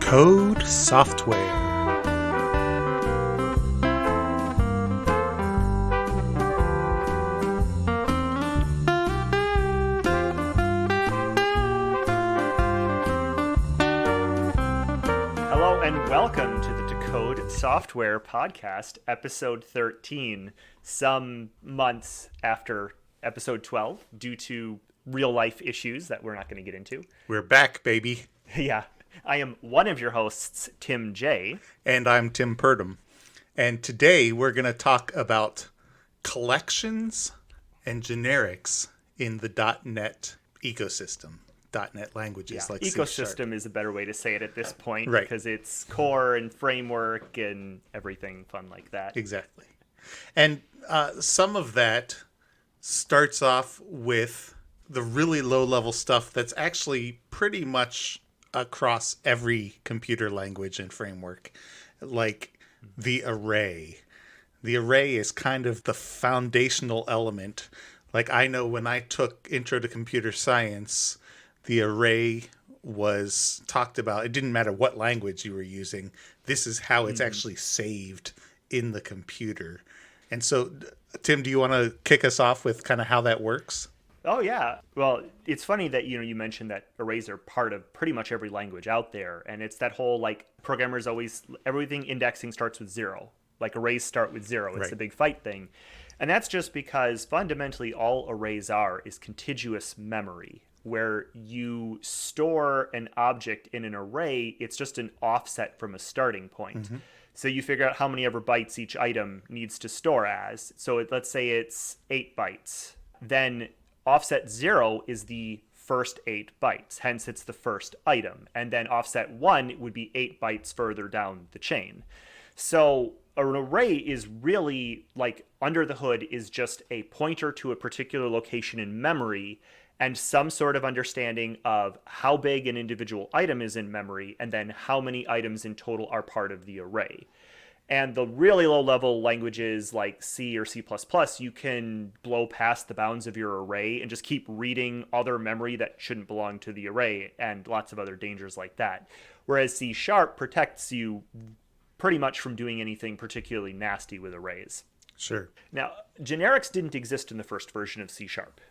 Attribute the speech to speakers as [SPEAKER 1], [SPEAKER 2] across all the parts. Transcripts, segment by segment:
[SPEAKER 1] Decode software.
[SPEAKER 2] Hello and welcome to the Decode Software Podcast, episode 13, some months after episode 12, due to real-life issues that we're not going to get into.
[SPEAKER 1] We're back, baby.
[SPEAKER 2] Yeah, I am one of your hosts, Tim J.
[SPEAKER 1] And I'm Tim Purdom. And today we're going to talk about collections and generics in the .NET ecosystem. .NET languages like
[SPEAKER 2] ecosystem is a better way to say it at this point,
[SPEAKER 1] right?
[SPEAKER 2] Because it's core and framework and everything fun like that.
[SPEAKER 1] Exactly. And some of that starts off with the really low-level stuff that's actually pretty much across every computer language and framework, like the array. The array is kind of the foundational element. Like, I know when I took Intro to Computer Science, the array was talked about. It didn't matter what language you were using. This is how it's actually saved in the computer. And so, Tim, do you want to kick us off with kind of how that works?
[SPEAKER 2] Oh, yeah. Well, it's funny that, you mentioned that arrays are part of pretty much every language out there. And it's that whole, like, programmers always, everything indexing starts with 0. Like, arrays start with 0. It's
[SPEAKER 1] Right.
[SPEAKER 2] the big fight thing. And that's just because fundamentally all arrays is contiguous memory, where you store an object in an array. It's just an offset from a starting point. Mm-hmm. So you figure out how many ever bytes each item needs to store as. So let's say it's 8 bytes. Then offset 0 is the first 8 bytes. Hence, it's the first item. And then offset 1 would be 8 bytes further down the chain. So an array is really, like, under the hood is just a pointer to a particular location in memory and some sort of understanding of how big an individual item is in memory and then how many items in total are part of the array. And the really low-level languages like C or C++, you can blow past the bounds of your array and just keep reading other memory that shouldn't belong to the array and lots of other dangers like that. Whereas C# protects you pretty much from doing anything particularly nasty with arrays.
[SPEAKER 1] Sure.
[SPEAKER 2] Now, generics didn't exist in the first version of C#.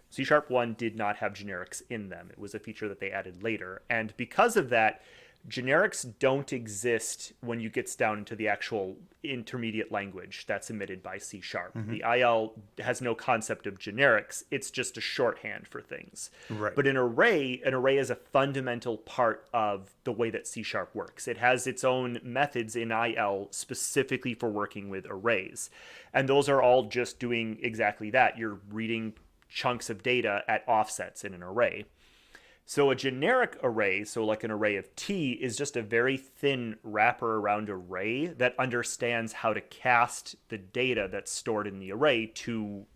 [SPEAKER 2] C#1 did not have generics in them. It was a feature that they added later. And because of that, generics don't exist when you get down into the actual intermediate language that's emitted by C#. Mm-hmm. The IL has no concept of generics. It's just a shorthand for things.
[SPEAKER 1] Right.
[SPEAKER 2] But an array is a fundamental part of the way that C# works. It has its own methods in IL specifically for working with arrays. And those are all just doing exactly that. You're reading chunks of data at offsets in an array. So a generic array, so like an array of T, is just a very thin wrapper around array that understands how to cast the data that's stored in the array to,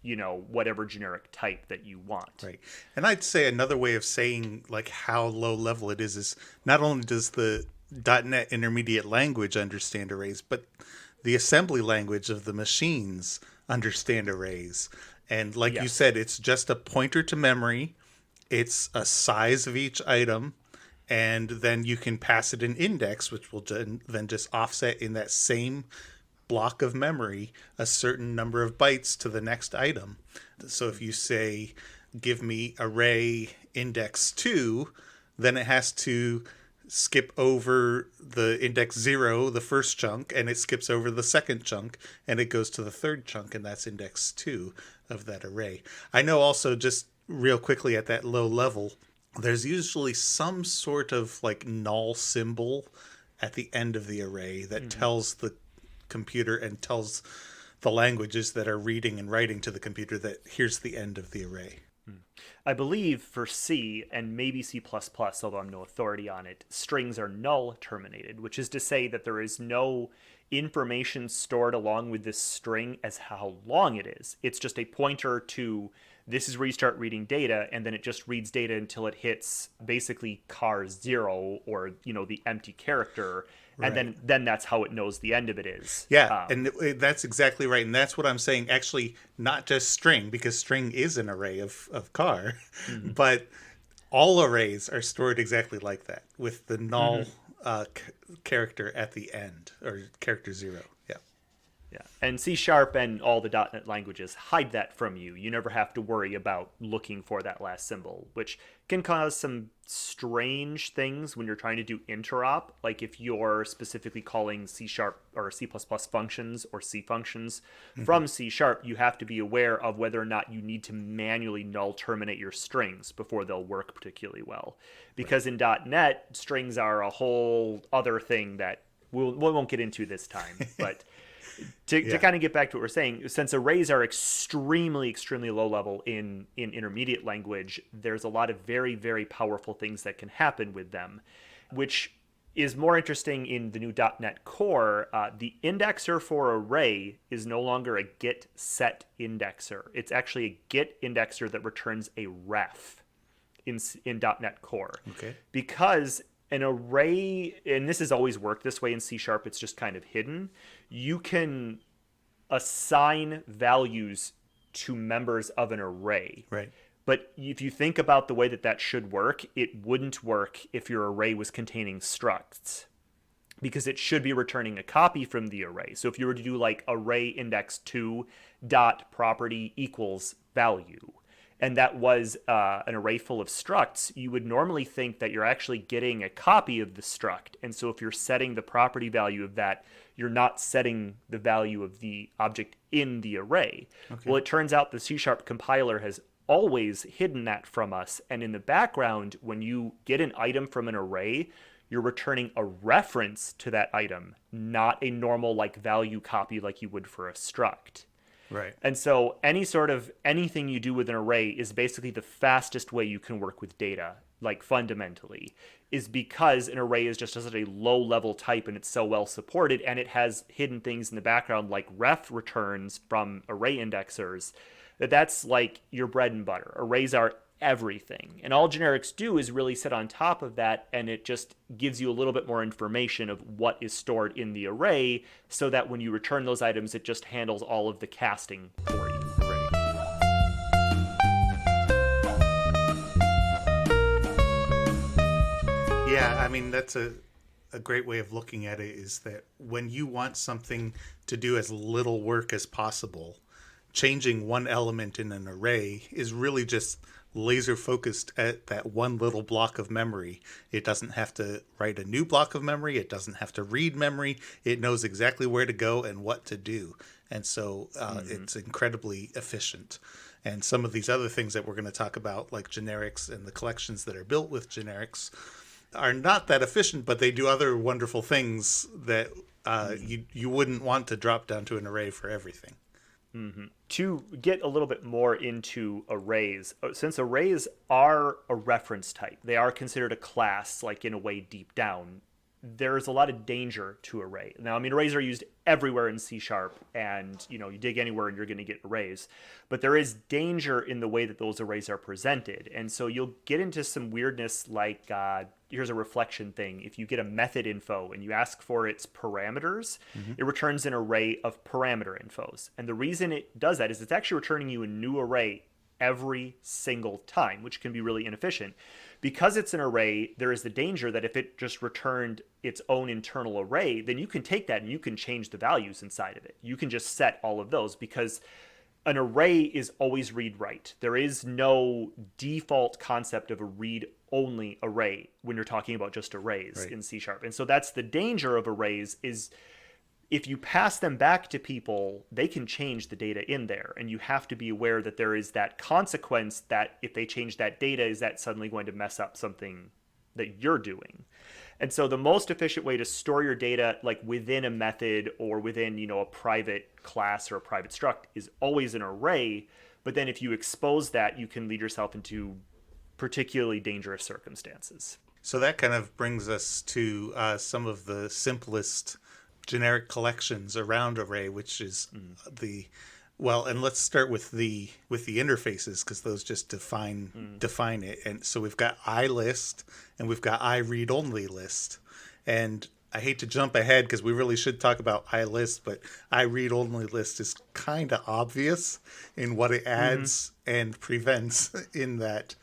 [SPEAKER 2] whatever generic type that you want.
[SPEAKER 1] Right. And I'd say another way of saying like how low level it is not only does the .NET intermediate language understand arrays, but the assembly language of the machines understand arrays. And like you said, it's just a pointer to memory. It's a size of each item, and then you can pass it an index, which will then just offset in that same block of memory a certain number of bytes to the next item. So if you say, give me array index 2, then it has to skip over the index 0, the first chunk, and it skips over the second chunk, and it goes to the third chunk, and that's index 2 of that array. I know also, just real quickly at that low level, there's usually some sort of like null symbol at the end of the array that tells the computer and tells the languages that are reading and writing to the computer that here's the end of the array.
[SPEAKER 2] I believe for C and maybe C++, although I'm no authority on it, strings are null terminated, which is to say that there is no information stored along with this string as how long it is. It's just a pointer to this is where you start reading data, and then it just reads data until it hits basically car 0 or, the empty character. Right. And then that's how it knows the end of it is.
[SPEAKER 1] Yeah, and that's exactly right. And that's what I'm saying. Actually, not just string, because string is an array of car, but all arrays are stored exactly like that, with the null character at the end, or character 0. Yeah.
[SPEAKER 2] Yeah. And C Sharp and all the .NET languages hide that from you. You never have to worry about looking for that last symbol, which can cause some strange things when you're trying to do interop. Like if you're specifically calling C Sharp or C++ functions or C functions from C Sharp, you have to be aware of whether or not you need to manually null terminate your strings before they'll work particularly well. Because in .NET, strings are a whole other thing that we won't get into this time. But to kind of get back to what we're saying, since arrays are extremely, extremely low level in intermediate language, there's a lot of very, very powerful things that can happen with them, which is more interesting in the new .NET Core. The indexer for array is no longer a get set indexer. It's actually a get indexer that returns a ref in .NET Core.
[SPEAKER 1] Okay.
[SPEAKER 2] Because an array, and this has always worked this way in C Sharp, it's just kind of hidden. You can assign values to members of an array.
[SPEAKER 1] Right.
[SPEAKER 2] But if you think about the way that that should work, it wouldn't work if your array was containing structs, because it should be returning a copy from the array. So if you were to do like array index 2 dot property equals value, and that was an array full of structs, you would normally think that you're actually getting a copy of the struct. And so if you're setting the property value of that, you're not setting the value of the object in the array. Okay. Well, it turns out the C# compiler has always hidden that from us. And in the background, when you get an item from an array, you're returning a reference to that item, not a normal like value copy like you would for a struct.
[SPEAKER 1] Right.
[SPEAKER 2] And so anything you do with an array is basically the fastest way you can work with data, like fundamentally, is because an array is just such a low level type and it's so well supported, and it has hidden things in the background like ref returns from array indexers, that's like your bread and butter. Arrays are everything. And all generics do is really sit on top of that, and it just gives you a little bit more information of what is stored in the array, so that when you return those items, it just handles all of the casting for you.
[SPEAKER 1] Yeah, I mean, that's a great way of looking at it, is that when you want something to do as little work as possible, changing one element in an array is really just laser focused at that one little block of memory. It doesn't have to write a new block of memory. It doesn't have to read memory. It knows exactly where to go and what to do. And so it's incredibly efficient. And some of these other things that we're going to talk about, like generics and the collections that are built with generics, are not that efficient, but they do other wonderful things that you wouldn't want to drop down to an array for everything.
[SPEAKER 2] Mm-hmm. To get a little bit more into arrays, since arrays are a reference type, they are considered a class, like in a way deep down, there's a lot of danger to array. Now, I mean, arrays are used everywhere in C#, and you dig anywhere and you're going to get arrays. But there is danger in the way that those arrays are presented. And so you'll get into some weirdness like, here's a reflection thing. If you get a method info and you ask for its parameters, it returns an array of parameter infos. And the reason it does that is it's actually returning you a new array every single time, which can be really inefficient. Because it's an array, there is the danger that if it just returned its own internal array, then you can take that and you can change the values inside of it. You can just set all of those, because an array is always read-write. There is no default concept of a read-only array when you're talking about just arrays in C#. And so that's the danger of arrays, is if you pass them back to people, they can change the data in there. And you have to be aware that there is that consequence that if they change that data, is that suddenly going to mess up something that you're doing? And so the most efficient way to store your data, like within a method or within, a private class or a private struct, is always an array. But then if you expose that, you can lead yourself into particularly dangerous circumstances.
[SPEAKER 1] So that kind of brings us to some of the simplest generic collections around array, which is and let's start with the interfaces, because those just define it. And so we've got iList and we've got iReadOnly list. And I hate to jump ahead because we really should talk about iList, but iReadOnly list is kind of obvious in what it adds and prevents, in that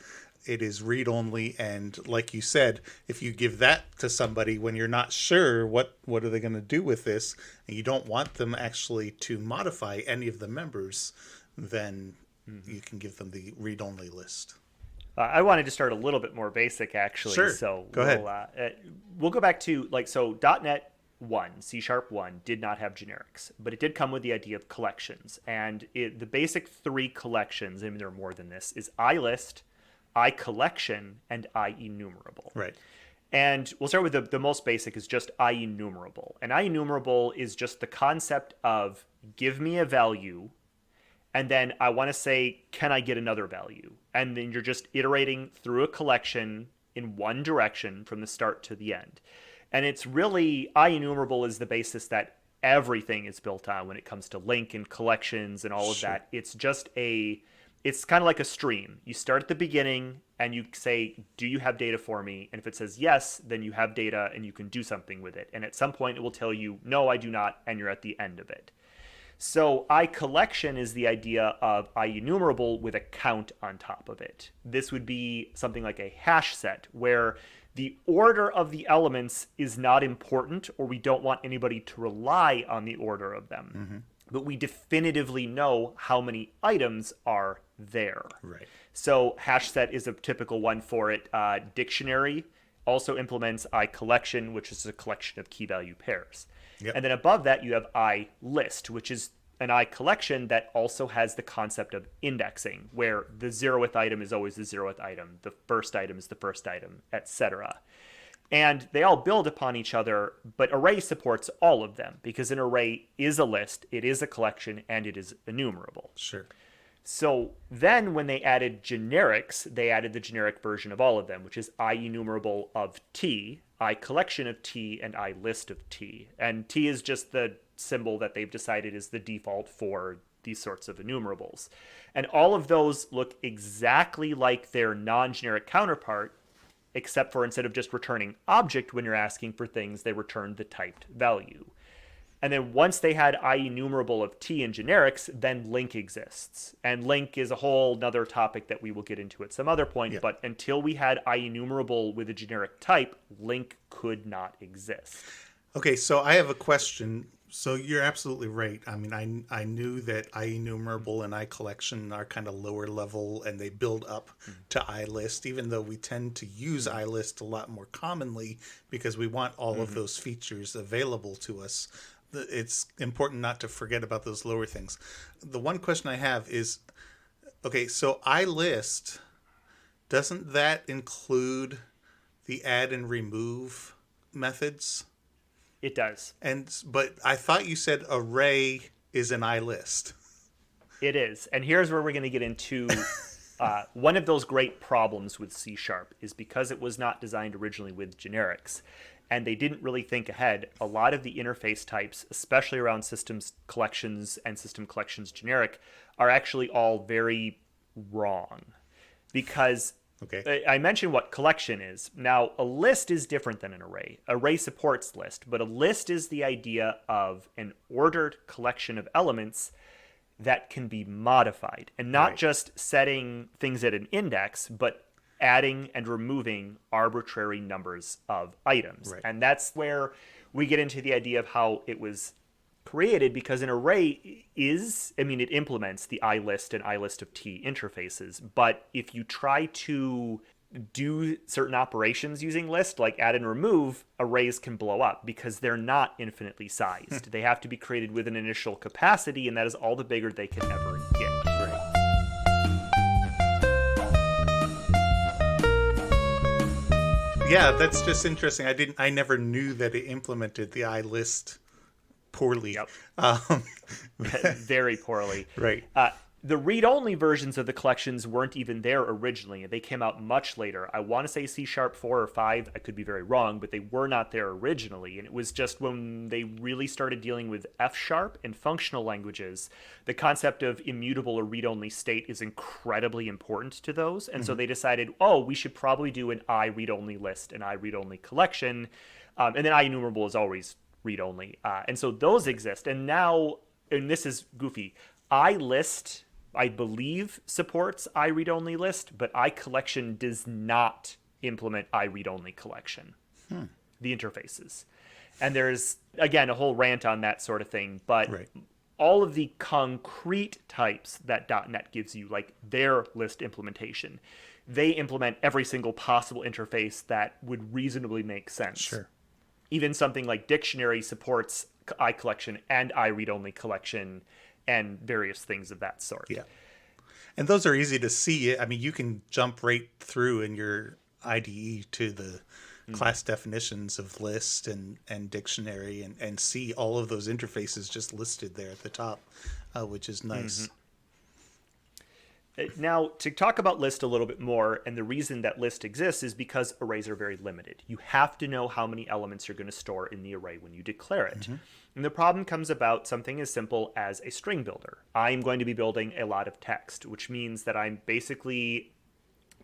[SPEAKER 1] it is read only, and like you said, if you give that to somebody when you're not sure what are they going to do with this, and you don't want them actually to modify any of the members, then you can give them the read only list.
[SPEAKER 2] I wanted to start a little bit more basic, actually.
[SPEAKER 1] Sure.
[SPEAKER 2] So
[SPEAKER 1] Go ahead.
[SPEAKER 2] we'll go back to so .NET 1, C# 1 did not have generics, but it did come with the idea of collections. And the basic three collections, I mean, there are more than this, is iList, iCollection, and iEnumerable.
[SPEAKER 1] Right.
[SPEAKER 2] And we'll start with the most basic is just iEnumerable. And iEnumerable is just the concept of give me a value, and then I want to say, can I get another value? And then you're just iterating through a collection in one direction from the start to the end. And it's really, iEnumerable is the basis that everything is built on when it comes to link and collections and all of that. It's just it's kind of like a stream. You start at the beginning and you say, do you have data for me? And if it says yes, then you have data and you can do something with it. And at some point it will tell you, no, I do not, and you're at the end of it. So iCollection is the idea of iEnumerable with a count on top of it. This would be something like a hash set where the order of the elements is not important, or we don't want anybody to rely on the order of them. But we definitively know how many items are there.
[SPEAKER 1] Right.
[SPEAKER 2] So HashSet is a typical one for it. Dictionary also implements iCollection, which is a collection of key value pairs.
[SPEAKER 1] Yep.
[SPEAKER 2] And then above that, you have iList, which is an iCollection that also has the concept of indexing, where the 0th item is always the 0th item, the first item is the first item, etc. And they all build upon each other, but array supports all of them because an array is a list, it is a collection, and it is enumerable.
[SPEAKER 1] Sure.
[SPEAKER 2] So then when they added generics, they added the generic version of all of them, which is iEnumerable of T, iCollection of T, and iList of T. And T is just the symbol that they've decided is the default for these sorts of enumerables. And all of those look exactly like their non-generic counterpart, except for instead of just returning object when you're asking for things, they return the typed value. And then once they had iEnumerable of T and generics, then link exists. And link is a whole nother topic that we will get into at some other point. Yeah. But until we had iEnumerable with a generic type, link could not exist.
[SPEAKER 1] Okay, so I have a question. So you're absolutely right. I mean, I knew that iEnumerable and iCollection are kind of lower level and they build up to iList, even though we tend to use iList a lot more commonly because we want all of those features available to us. It's important not to forget about those lower things. The one question I have is, okay, so iList, doesn't that include the add and remove methods?
[SPEAKER 2] It does.
[SPEAKER 1] But I thought you said array is an iList.
[SPEAKER 2] It is. And here's where we're going to get into one of those great problems with C# is because it was not designed originally with generics and they didn't really think ahead. A lot of the interface types, especially around systems collections and system collections generic, are actually all very wrong because
[SPEAKER 1] okay.
[SPEAKER 2] I mentioned what collection is. Now, a list is different than an array. Array supports list, but a list is the idea of an ordered collection of elements that can be modified. And not just setting things at an index, but adding and removing arbitrary numbers of items.
[SPEAKER 1] Right.
[SPEAKER 2] And that's where we get into the idea of how it was created, because an array it implements the iList and iList of T interfaces. But if you try to do certain operations using list, like add and remove, arrays can blow up because they're not infinitely sized. They have to be created with an initial capacity, and that is all the bigger they can ever get.
[SPEAKER 1] Yeah, that's just interesting. I never knew that it implemented the iList poorly.
[SPEAKER 2] Yep. Very poorly.
[SPEAKER 1] Right.
[SPEAKER 2] The read-only versions of the collections weren't even there originally. They came out much later. I want to say C# 4 or 5. I could be very wrong, but they were not there originally. And it was just when they really started dealing with F# and functional languages, the concept of immutable or read-only state is incredibly important to those. And so they decided, we should probably do an I read-only list, an I read-only collection. And then iEnumerable is always read-only. And so those exist. And now, and this is goofy, iList, I believe, supports iRead-only list, but iCollection does not implement iRead-only collection, the interfaces. And there's, again, a whole rant on that sort of thing, but
[SPEAKER 1] Right.
[SPEAKER 2] all of the concrete types that .NET gives you, like their list implementation, they implement every single possible interface that would reasonably make sense.
[SPEAKER 1] Sure.
[SPEAKER 2] Even something like Dictionary supports iCollection and iRead-only collection and various things of that sort.
[SPEAKER 1] Yeah. And those are easy to see. I mean, you can jump right through in your IDE to the class definitions of list and dictionary and see all of those interfaces just listed there at the top, which is nice.
[SPEAKER 2] Now, to talk about list a little bit more, and the reason that list exists is because arrays are very limited. You have to know how many elements you're going to store in the array when you declare it. And the problem comes about something as simple as a string builder. I'm going to be building a lot of text, which means that I'm basically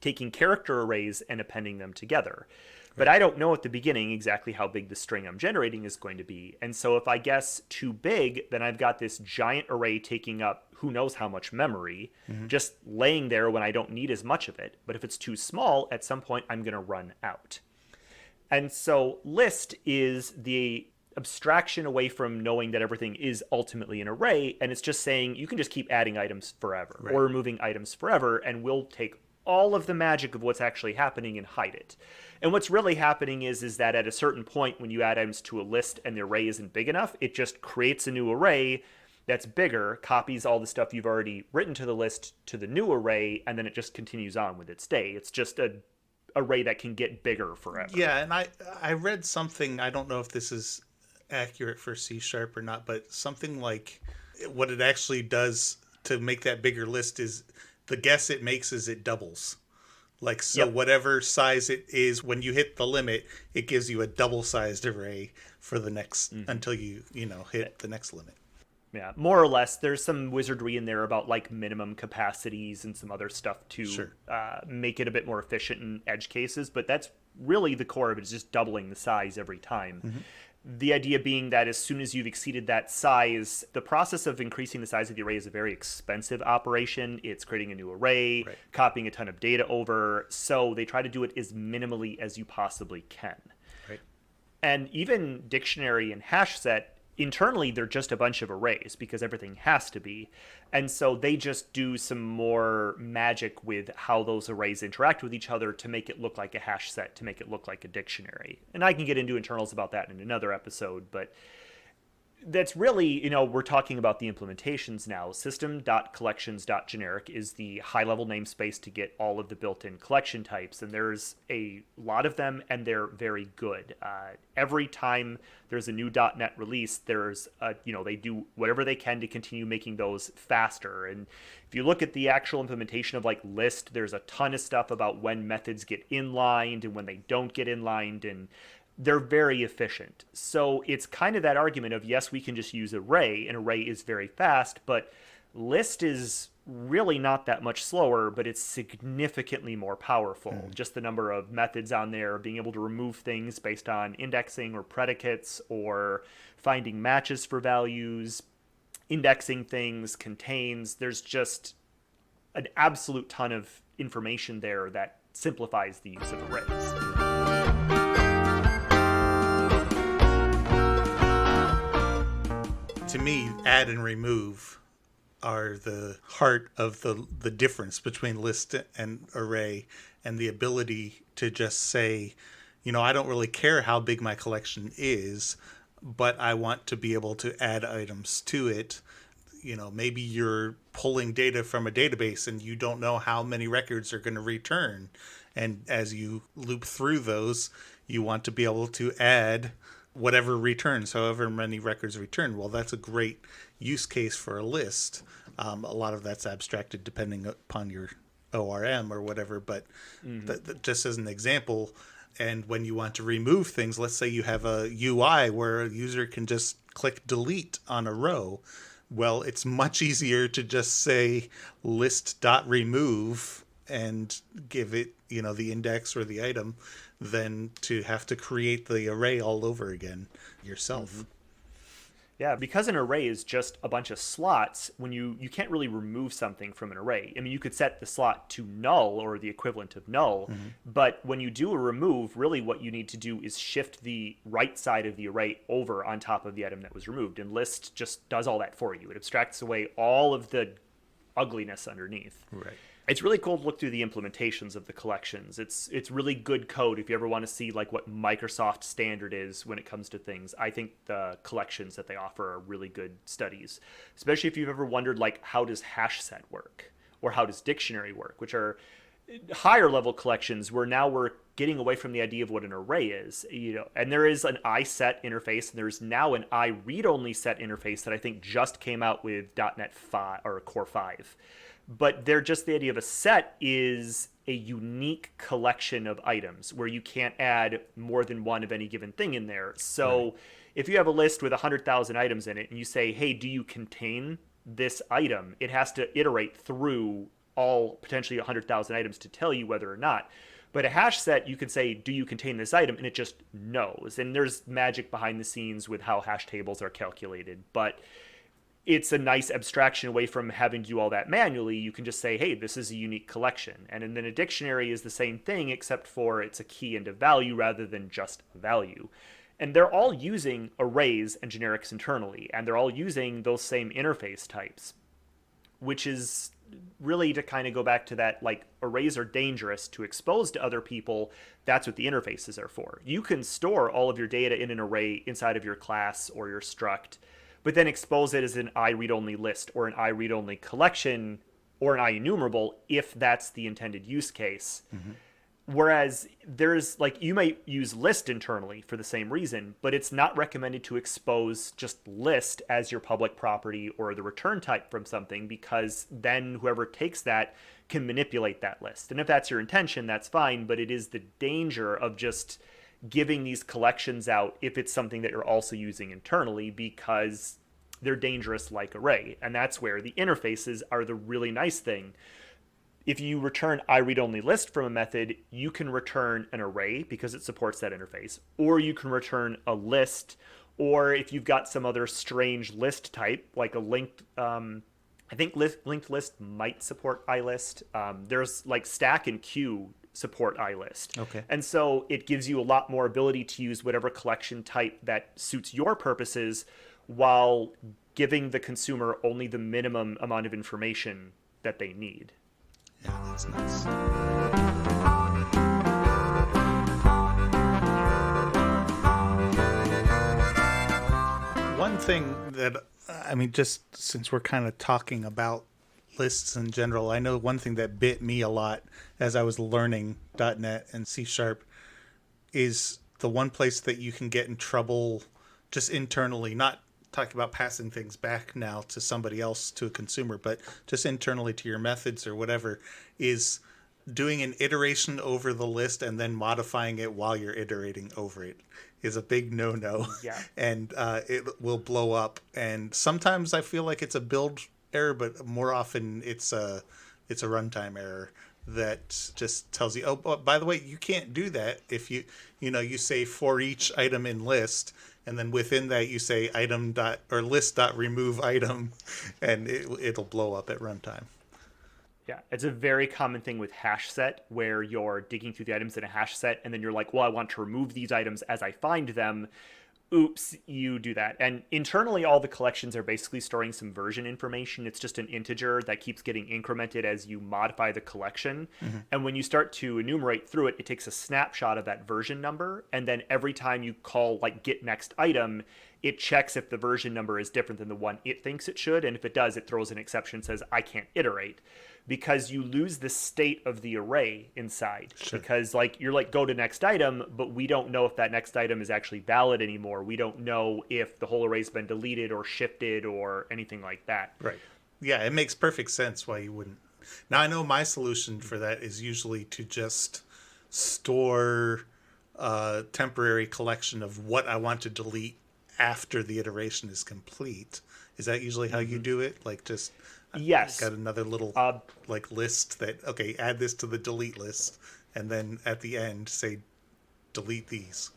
[SPEAKER 2] taking character arrays and appending them together. But I don't know at the beginning exactly how big the string I'm generating is going to be. And so if I guess too big, then I've got this giant array taking up who knows how much memory, just laying there when I don't need as much of it. But if it's too small, at some point I'm going to run out. And so list is the abstraction away from knowing that everything is ultimately an array, and it's just saying you can just keep adding items forever or removing items forever, and we'll take all of the magic of what's actually happening and hide it. And what's really happening is that at a certain point when you add items to a list and the array isn't big enough, it just creates a new array that's bigger, copies all the stuff you've already written to the list to the new array, and then it just continues on with its day. It's just an array that can get bigger forever.
[SPEAKER 1] Yeah, and I read something, I don't know if this is accurate for C# or not, but something like what it actually does to make that bigger list is the guess it makes is it doubles. Like, so whatever size it is, when you hit the limit, it gives you a double-sized array for the next, until you hit the next limit.
[SPEAKER 2] Yeah, more or less. There's some wizardry in there about like minimum capacities and some other stuff to make it a bit more efficient in edge cases, but that's really the core of it, is just doubling the size every time. The idea being that as soon as you've exceeded that size, the process of increasing the size of the array is a very expensive operation. It's creating a new array, copying a ton of data over. So they try to do it as minimally as you possibly can.
[SPEAKER 1] Right.
[SPEAKER 2] And even Dictionary and HashSet, internally, they're just a bunch of arrays because everything has to be. And so they just do some more magic with how those arrays interact with each other to make it look like a hash set, to make it look like a dictionary. And I can get into internals about that in another episode, but that's really, we're talking about the implementations now. System.collections.generic is the high-level namespace to get all of the built-in collection types, and there's a lot of them, and they're very good. Every time there's a new .NET release, there's, they do whatever they can to continue making those faster. And if you look at the actual implementation of like list, there's a ton of stuff about when methods get inlined and when they don't get inlined, and they're very efficient. So it's kind of that argument of, yes, we can just use array, and array is very fast, but list is really not that much slower, but it's significantly more powerful. Just the number of methods on there, being able to remove things based on indexing or predicates, or finding matches for values, indexing things, contains. There's just an absolute ton of information there that simplifies the use of arrays.
[SPEAKER 1] To me, add and remove are the heart of the difference between list and array, and the ability to just say, I don't really care how big my collection is, but I want to be able to add items to it. Maybe you're pulling data from a database and you don't know how many records are going to return. And as you loop through those, you want to be able to add whatever returns, however many records return. Well, that's a great use case for a list. A lot of that's abstracted depending upon your ORM or whatever, but just as an example. And when you want to remove things, let's say you have a UI where a user can just click delete on a row. Well, it's much easier to just say list.remove and give it, the index or the item, than to have to create the array all over again yourself.
[SPEAKER 2] Yeah, because an array is just a bunch of slots, when you can't really remove something from an array. I mean, you could set the slot to null or the equivalent of null,
[SPEAKER 1] Hmm.
[SPEAKER 2] but when you do a remove, really what you need to do is shift the right side of the array over on top of the item that was removed. And list just does all that for you. It abstracts away all of the ugliness underneath.
[SPEAKER 1] Right.
[SPEAKER 2] It's really cool to look through the implementations of the collections. It's really good code if you ever want to see like what Microsoft standard is when it comes to things. I think the collections that they offer are really good studies, especially if you've ever wondered like how does HashSet work or how does Dictionary work, which are higher level collections where now we're getting away from the idea of what an array is, and there is an iSet interface and there's now an iRead-only set interface that I think just came out with .NET 5 or Core 5. But they're just the idea of a set is a unique collection of items where you can't add more than one of any given thing in there. So
[SPEAKER 1] Right.
[SPEAKER 2] if you have a list with 100,000 items in it and you say, hey, do you contain this item? It has to iterate through all potentially 100,000 items to tell you whether or not. But a hash set, you could say, do you contain this item? And it just knows. And there's magic behind the scenes with how hash tables are calculated. But it's a nice abstraction away from having to do all that manually. You can just say, hey, this is a unique collection. And then a dictionary is the same thing, except for it's a key and a value rather than just a value. And they're all using arrays and generics internally, and they're all using those same interface types, which is really to kind of go back to that, like, arrays are dangerous to expose to other people. That's what the interfaces are for. You can store all of your data in an array inside of your class or your struct, but then expose it as an iRead-only list or an iRead-only collection or an IEnumerable if that's the intended use case.
[SPEAKER 1] Hmm.
[SPEAKER 2] Whereas there's like you might use list internally for the same reason, but it's not recommended to expose just list as your public property or the return type from something, because then whoever takes that can manipulate that list. And if that's your intention, that's fine, but it is the danger of just giving these collections out if it's something that you're also using internally, because they're dangerous like array. And that's where the interfaces are the really nice thing. If you return iRead-only list from a method, you can return an array because it supports that interface, or you can return a list, or if you've got some other strange list type, like a linked, I think linked list might support iList. There's like stack and queue support iList.
[SPEAKER 1] Okay.
[SPEAKER 2] And so it gives you a lot more ability to use whatever collection type that suits your purposes while giving the consumer only the minimum amount of information that they need.
[SPEAKER 1] Yeah, that's nice. One thing that, I mean, just since we're kind of talking about lists in general, I know one thing that bit me a lot as I was learning .NET and C Sharp is the one place that you can get in trouble just internally, not talking about passing things back now to somebody else, to a consumer, but just internally to your methods or whatever, is doing an iteration over the list and then modifying it while you're iterating over it is a big no-no.
[SPEAKER 2] Yeah.
[SPEAKER 1] And it will blow up. And sometimes I feel like it's a build error, but more often it's a runtime error that just tells you, oh, by the way, you can't do that. If you say for each item in list, and then within that you say item dot or list dot remove item, and it'll blow up at runtime.
[SPEAKER 2] Yeah, it's a very common thing with HashSet where you're digging through the items in a hash set and then you're like, well, I want to remove these items as I find them. Oops, you do that. And internally, all the collections are basically storing some version information. It's just an integer that keeps getting incremented as you modify the collection.
[SPEAKER 1] Mm-hmm.
[SPEAKER 2] And when you start to enumerate through it, it takes a snapshot of that version number. And then every time you call like get next item, it checks if the version number is different than the one it thinks it should. And if it does, it throws an exception and says, I can't iterate, because you lose the state of the array inside.
[SPEAKER 1] Sure.
[SPEAKER 2] Because like you're like go to next item, but we don't know if that next item is actually valid anymore. We don't know if the whole array's been deleted or shifted or anything like that.
[SPEAKER 1] Right. Yeah, it makes perfect sense why you wouldn't. Now, I know my solution for that is usually to just store a temporary collection of what I want to delete after the iteration is complete. Is that usually how you do it? Like just
[SPEAKER 2] Yes.
[SPEAKER 1] got another little like list that, okay, add this to the delete list, and then at the end say delete these.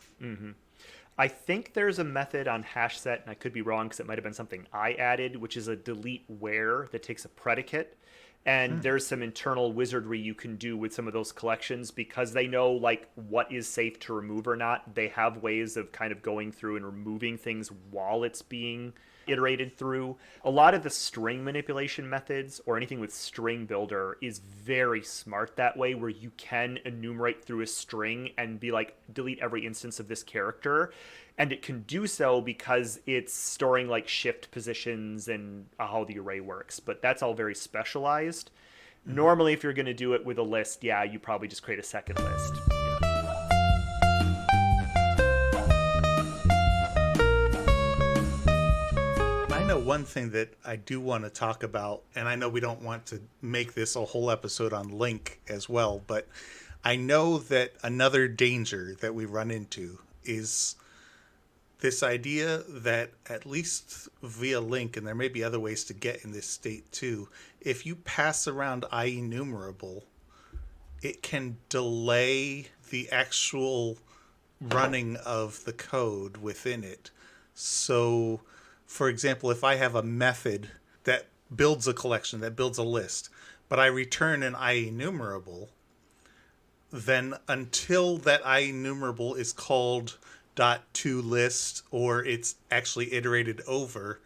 [SPEAKER 2] I think there's a method on HashSet, and I could be wrong because it might have been something I added, which is a delete where that takes a predicate. And
[SPEAKER 1] Hmm.
[SPEAKER 2] there's some internal wizardry you can do with some of those collections because they know like what is safe to remove or not. They have ways of kind of going through and removing things while it's being iterated through. A lot of the string manipulation methods or anything with string builder is very smart that way, where you can enumerate through a string and be like, delete every instance of this character. And it can do so because it's storing like shift positions and how the array works. But that's all very specialized.
[SPEAKER 1] Hmm.
[SPEAKER 2] Normally, if you're going to do it with a list, yeah, you probably just create a second list.
[SPEAKER 1] I know one thing that I do want to talk about, and I know we don't want to make this a whole episode on link as well, but I know that another danger that we run into is this idea that, at least via link, and there may be other ways to get in this state too, if you pass around IEnumerable, it can delay the actual running of the code within it. So, for example, if I have a method that builds a collection, that builds a list, but I return an IEnumerable, then until that IEnumerable is called .toList or it's actually iterated over,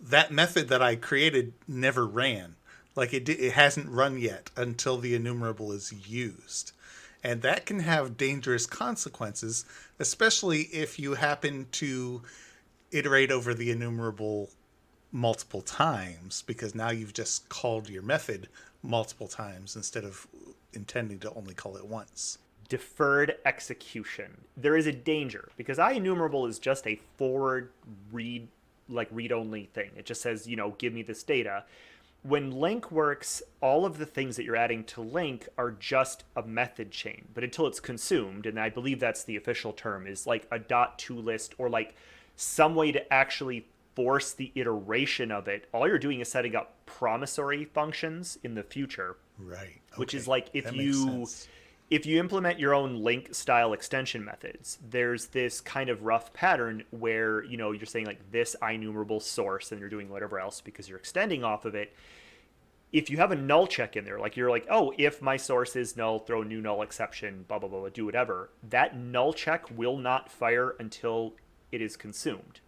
[SPEAKER 1] that method that I created never ran. Like it hasn't run yet until the enumerable is used. And that can have dangerous consequences, especially if you happen to iterate over the enumerable multiple times, because now you've just called your method multiple times instead of intending to only call it once.
[SPEAKER 2] Deferred execution. There is a danger because IEnumerable is just a forward read, like read only thing. It just says, give me this data. When link works, all of the things that you're adding to link are just a method chain. But until it's consumed, and I believe that's the official term, is like a .to list or like some way to actually force the iteration of it. All you're doing is setting up promissory functions in the future,
[SPEAKER 1] Right.
[SPEAKER 2] which is
[SPEAKER 1] Okay.
[SPEAKER 2] like
[SPEAKER 1] That makes sense.
[SPEAKER 2] if you implement your own link style extension methods, there's this kind of rough pattern where, you're saying like this IEnumerable source and you're doing whatever else because you're extending off of it. If you have a null check in there, like you're like, oh, if my source is null, throw a new null exception, blah, blah, blah, do whatever, that null check will not fire until it is consumed.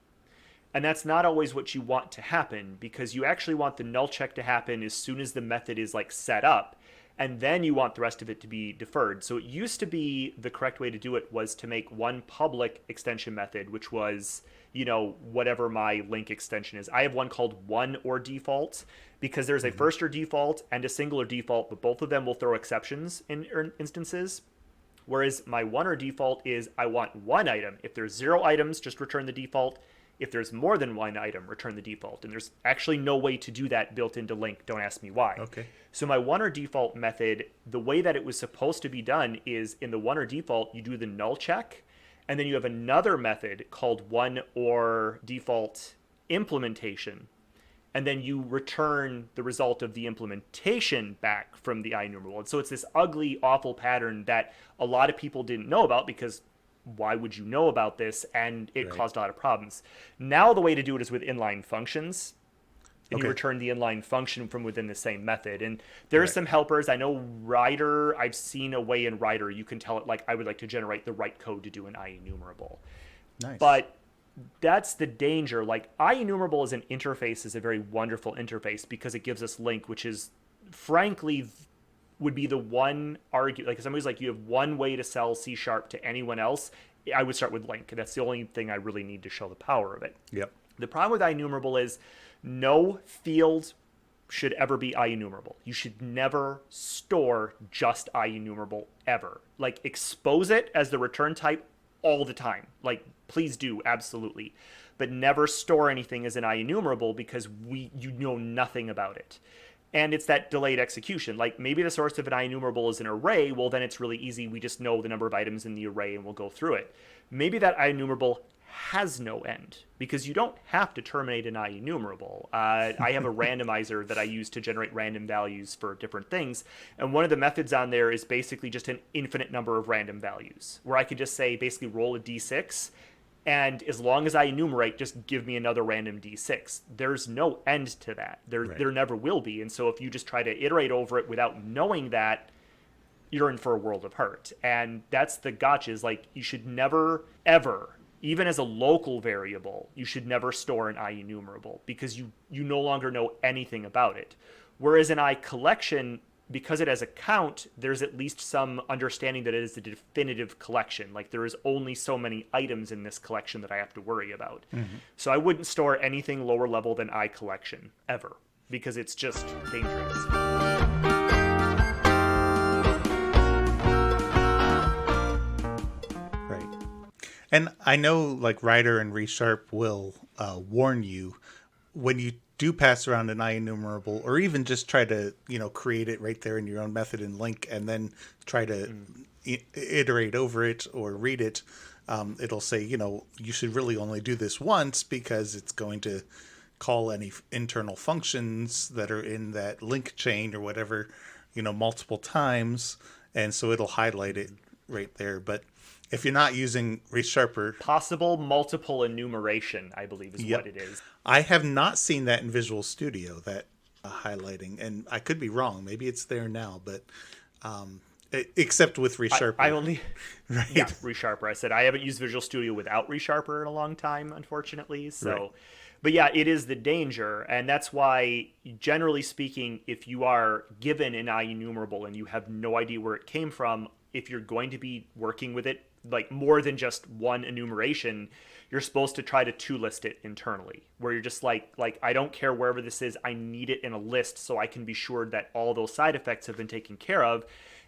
[SPEAKER 2] And that's not always what you want to happen because you actually want the null check to happen as soon as the method is like set up. And then you want the rest of it to be deferred. So it used to be the correct way to do it was to make one public extension method, which was, whatever my link extension is. I have one called one or default because there's a
[SPEAKER 1] Hmm.
[SPEAKER 2] first or default and a singular default, but both of them will throw exceptions in instances. Whereas my one or default is I want one item. If there's 0 items, just return the default. If there's more than one item, return the default. And there's actually no way to do that built into link. Don't ask me why.
[SPEAKER 1] Okay.
[SPEAKER 2] So my one or default method, the way that it was supposed to be done is in the one or default, you do the null check. And then you have another method called one or default implementation. And then you return the result of the implementation back from the IEnumerable. And so it's this ugly, awful pattern that a lot of people didn't know about because why would you know about this? And it
[SPEAKER 1] Right.
[SPEAKER 2] caused a lot of problems. Now the way to do it is with inline functions. And you
[SPEAKER 1] Okay.
[SPEAKER 2] return the inline function from within the same method. And there are
[SPEAKER 1] Right.
[SPEAKER 2] some helpers. I know Rider, I've seen a way in Rider you can tell it like I would like to generate the right code to do an IEnumerable.
[SPEAKER 1] Nice.
[SPEAKER 2] But that's the danger. Like IEnumerable as an interface is a very wonderful interface because it gives us link, which is frankly would be the one argue like if somebody's like you have one way to sell C# to anyone else, I would start with link. That's the only thing I really need to show the power of it.
[SPEAKER 1] Yep.
[SPEAKER 2] The problem with IEnumerable is no field should ever be IEnumerable. You should never store just IEnumerable ever. Like expose it as the return type all the time. Like please do absolutely, but never store anything as an IEnumerable because you know nothing about it. And it's that delayed execution. Like maybe the source of an IEnumerable is an array. Well, then it's really easy. We just know the number of items in the array and we'll go through it. Maybe that IEnumerable has no end because you don't have to terminate an IEnumerable. I have a randomizer that I use to generate random values for different things. And one of the methods on there is basically just an infinite number of random values where I could just say basically roll a d6 And as long as I enumerate, just give me another random d6. There's no end to that. There never will be. And so if you just try to iterate over it without knowing that, you're in for a world of hurt. And that's the gotcha, is like, you should never, ever, even as a local variable, you should never store an IEnumerable, because you no longer know anything about it. Whereas an I collection, because it has a count, there's at least some understanding that it is a definitive collection. Like, there is only so many items in this collection that I have to worry about. So I wouldn't store anything lower level than I collection, ever, because it's just dangerous.
[SPEAKER 1] Right. And I know like Ryder and Resharp will warn you when you do pass around an IEnumerable, or even just try to, create it right there in your own method and link, and then try to iterate over it or read it. It'll say, you should really only do this once, because it's going to call any internal functions that are in that link chain or whatever, multiple times. And so it'll highlight it right there. But if you're not using ReSharper,
[SPEAKER 2] possible multiple enumeration, I believe, is what it is.
[SPEAKER 1] I have not seen that in Visual Studio, that highlighting, and I could be wrong. Maybe it's there now, but except with ReSharper.
[SPEAKER 2] I only ReSharper. I said I haven't used Visual Studio without ReSharper in a long time, unfortunately. So, right. But yeah, it is the danger, and that's why, generally speaking, if you are given an IEnumerable and you have no idea where it came from, if you're going to be working with it like more than just one enumeration, you're supposed to try to two-list it internally, where you're just like I don't care wherever this is, I need it in a list so I can be sure that all those side effects have been taken care of.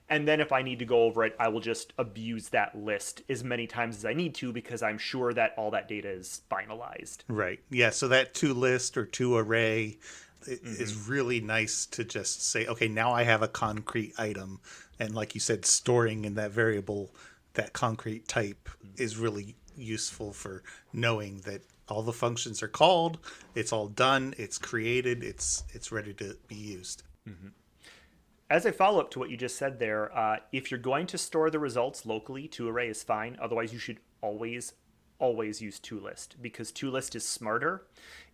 [SPEAKER 2] And then if I need to go over it, I will just abuse that list as many times as I need to, because I'm sure that all that data is finalized.
[SPEAKER 1] Right. Yeah. So that to list or to array is really nice to just say, okay, now I have a concrete item. And like you said, storing in that variable, that concrete type, is really useful for knowing that all the functions are called, it's all done, it's created, it's ready to be used.
[SPEAKER 2] As a follow-up to what you just said there, if you're going to store the results locally, toArray is fine. Otherwise, you should always use toList, because toList is smarter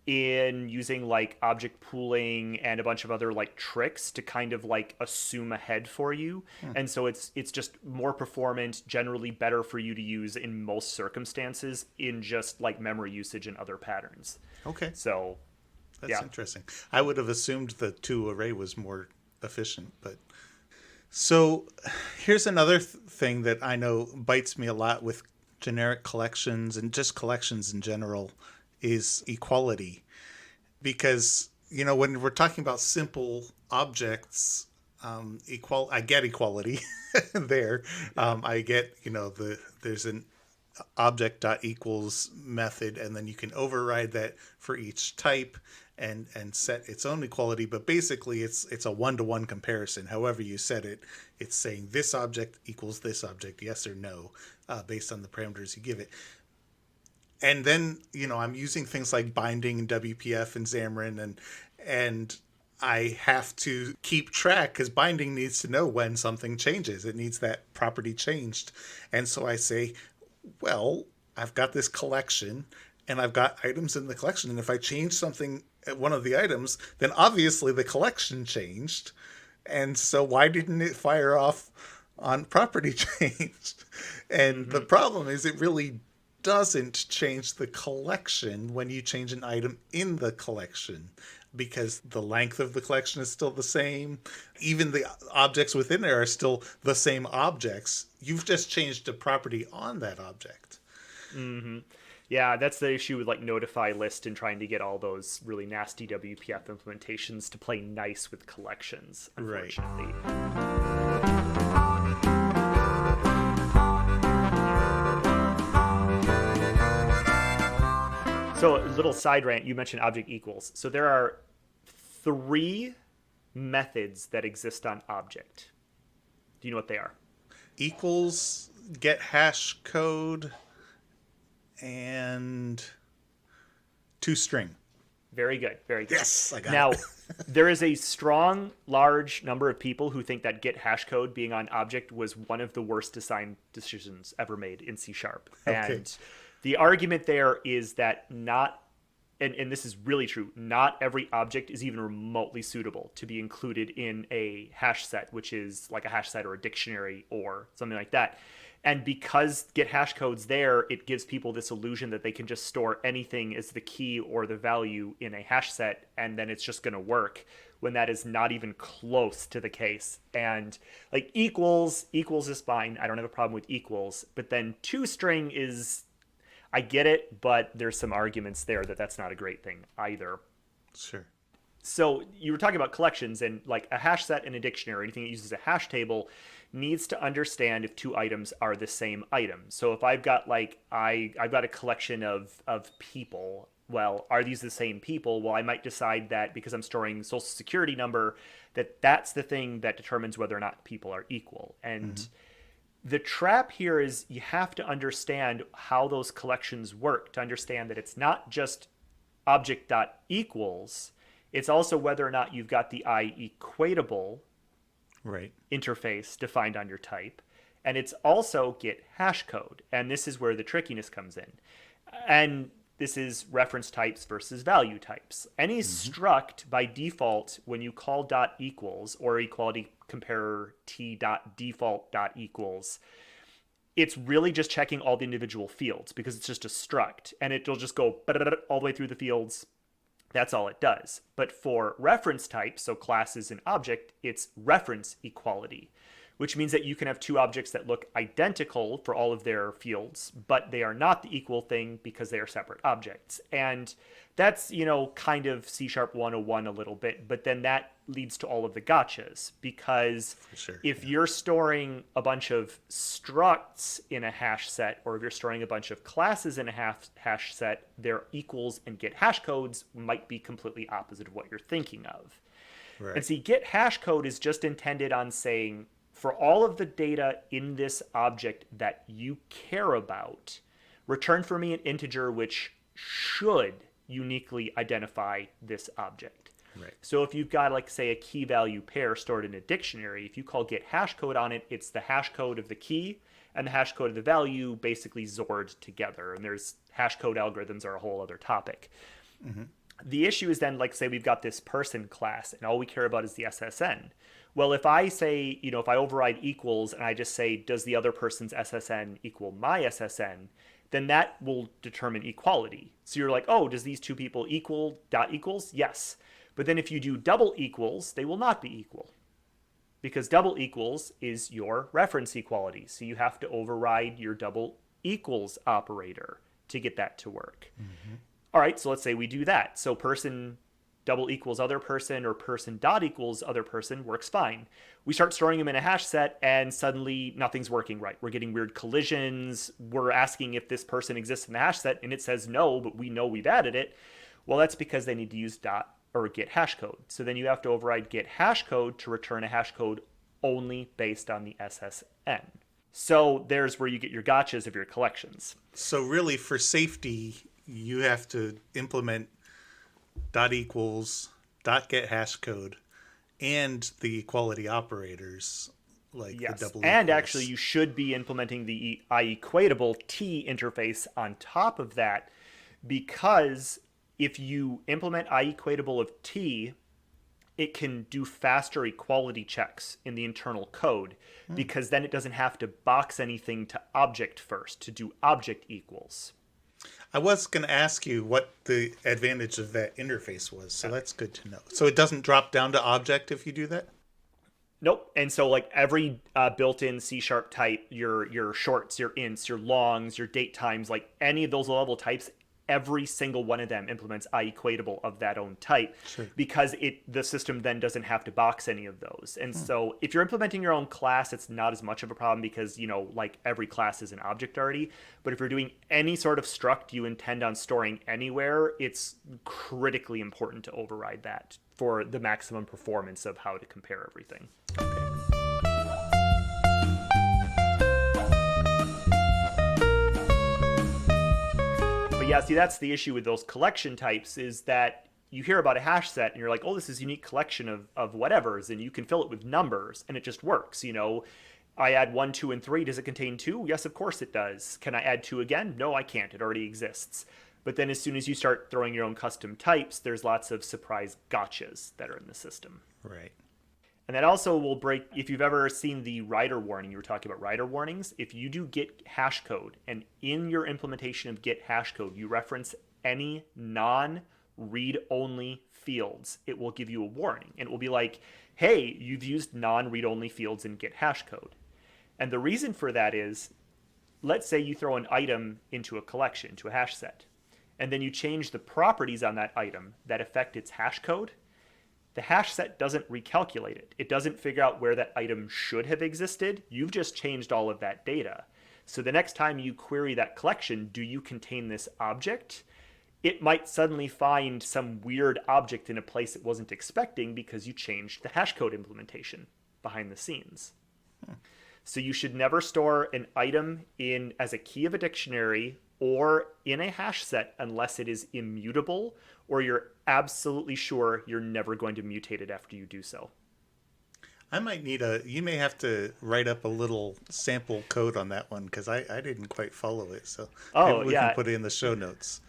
[SPEAKER 2] in using like object pooling and a bunch of other like tricks to kind of like assume ahead for you. And so it's just more performant, generally better for you to use in most circumstances, in just like memory usage and other patterns.
[SPEAKER 1] Okay.
[SPEAKER 2] So
[SPEAKER 1] that's interesting. I would have assumed the toArray was more efficient, but so here's another thing that I know bites me a lot with generic collections and just collections in general, is equality. Because when we're talking about simple objects, I get equality there. I get there's an object.equals method, and then you can override that for each type and set its own equality. But basically it's a one-to-one comparison. However you set it, it's saying this object equals this object, yes or no, based on the parameters you give it. And then I'm using things like binding and WPF and Xamarin, and I have to keep track, because binding needs to know when something changes. It needs that property changed. And so I say, well, I've got this collection and I've got items in the collection, and if I change something at one of the items, then obviously the collection changed. And so why didn't it fire off on property changed? And the problem is, it really doesn't change the collection when you change an item in the collection, because the length of the collection is still the same. Even the objects within there are still the same objects. You've just changed a property on that object.
[SPEAKER 2] Yeah, that's the issue with like notify list and trying to get all those really nasty WPF implementations to play nice with collections, unfortunately. So, a little side rant, you mentioned object equals. So there are 3 methods that exist on object. Do you know what they are?
[SPEAKER 1] Equals, get hash code, and toString.
[SPEAKER 2] Very good. Very good.
[SPEAKER 1] Yes, I got
[SPEAKER 2] now,
[SPEAKER 1] it.
[SPEAKER 2] There is a strong, large number of people who think that get hash code being on object was one of the worst design decisions ever made in C#.
[SPEAKER 1] Okay.
[SPEAKER 2] And The argument there is that not, and this is really true, not every object is even remotely suitable to be included in a hash set, which is like a hash set or a dictionary or something like that. And because get hash codes there, it gives people this illusion that they can just store anything as the key or the value in a hash set, and then it's just going to work, when that is not even close to the case. And like equals is fine. I don't have a problem with equals. But then toString is, I get it, but there's some arguments there that that's not a great thing either.
[SPEAKER 1] Sure.
[SPEAKER 2] So you were talking about collections, and like a hash set in a dictionary, anything that uses a hash table needs to understand if two items are the same item. So if I've got like I've got a collection of people, well, are these the same people? Well, I might decide that because I'm storing social security number, that that's the thing that determines whether or not people are equal. And the trap here is you have to understand how those collections work to understand that it's not just object.equals. It's also whether or not you've got the equatable
[SPEAKER 1] Right.
[SPEAKER 2] interface defined on your type. And it's also get hash code. And this is where the trickiness comes in. And this is reference types versus value types. Any struct by default, when you call dot equals or equality comparer t dot default dot equals, it's really just checking all the individual fields because it's just a struct, and it'll just go all the way through the fields. That's all it does. But for reference types, so classes and object, it's reference equality, which means that you can have two objects that look identical for all of their fields, but they are not the equal thing because they are separate objects. And that's, kind of C# 101 a little bit, but then that leads to all of the gotchas, because if you're storing a bunch of structs in a hash set, or if you're storing a bunch of classes in a hash set, their equals and get hash codes might be completely opposite of what you're thinking of. Right. And see, get hash code is just intended on saying, for all of the data in this object that you care about, return for me an integer which should uniquely identify this object.
[SPEAKER 1] Right.
[SPEAKER 2] So if you've got, like, say, a key value pair stored in a dictionary, if you call get hash code on it, it's the hash code of the key and the hash code of the value basically zored together. And there's hash code algorithms are a whole other topic. The issue is then, like, say we've got this person class and all we care about is the SSN. Well, if I say, if I override equals and I just say, does the other person's SSN equal my SSN, then that will determine equality. So you're like, oh, does these two people equal dot equals? Yes. But then if you do double equals, they will not be equal, because double equals is your reference equality. So you have to override your double equals operator to get that to work. All right, so let's say we do that. So person double equals other person, or person dot equals other person works fine. We start storing them in a hash set and suddenly nothing's working right. We're getting weird collisions. We're asking if this person exists in the hash set and it says no, but we know we've added it. Well, that's because they need to use dot or get hash code. So then you have to override get hash code to return a hash code only based on the SSN. So there's where you get your gotchas of your collections.
[SPEAKER 1] So really, for safety, you have to implement dot equals, dot get hash code, and the equality operators, like the double equals.
[SPEAKER 2] And actually you should be implementing the equatable T interface on top of that, because if you implement equatable of T, it can do faster equality checks in the internal code, because then it doesn't have to box anything to object first to do object equals.
[SPEAKER 1] I was going to ask you what the advantage of that interface was, so that's good to know. So it doesn't drop down to object if you do that?
[SPEAKER 2] Nope. And so, like, every built-in C# type, your shorts, your ints, your longs, your date times, like any of those level types, every single one of them implements equatable of that own type, because the system then doesn't have to box any of those. And so if you're implementing your own class, it's not as much of a problem, because, like, every class is an object already. But if you're doing any sort of struct you intend on storing anywhere, it's critically important to override that for the maximum performance of how to compare everything. Yeah, see, that's the issue with those collection types, is that you hear about a hash set and you're like, oh, this is a unique collection of whatevers, and you can fill it with numbers and it just works, I add 1, 2, and 3. Does it contain 2? Yes, of course it does. Can I add 2 again? No, I can't. It already exists. But then as soon as you start throwing your own custom types, there's lots of surprise gotchas that are in the system.
[SPEAKER 1] Right.
[SPEAKER 2] And that also will break, if you've ever seen the writer warning, you were talking about writer warnings. If you do git hash code, and in your implementation of git hash code, you reference any non read only fields, it will give you a warning. And it will be like, hey, you've used non read only fields in git hash code. And the reason for that is, let's say you throw an item into a collection, to a hash set, and then you change the properties on that item that affect its hash code. The hash set doesn't recalculate it. It doesn't figure out where that item should have existed. You've just changed all of that data. So the next time you query that collection, do you contain this object? It might suddenly find some weird object in a place it wasn't expecting because you changed the hash code implementation behind the scenes. So you should never store an item in as a key of a dictionary or in a hash set unless it is immutable or you're absolutely sure you're never going to mutate it after you do so.
[SPEAKER 1] I might need you may have to write up a little sample code on that one because I didn't quite follow it. So maybe we can put it in the show notes.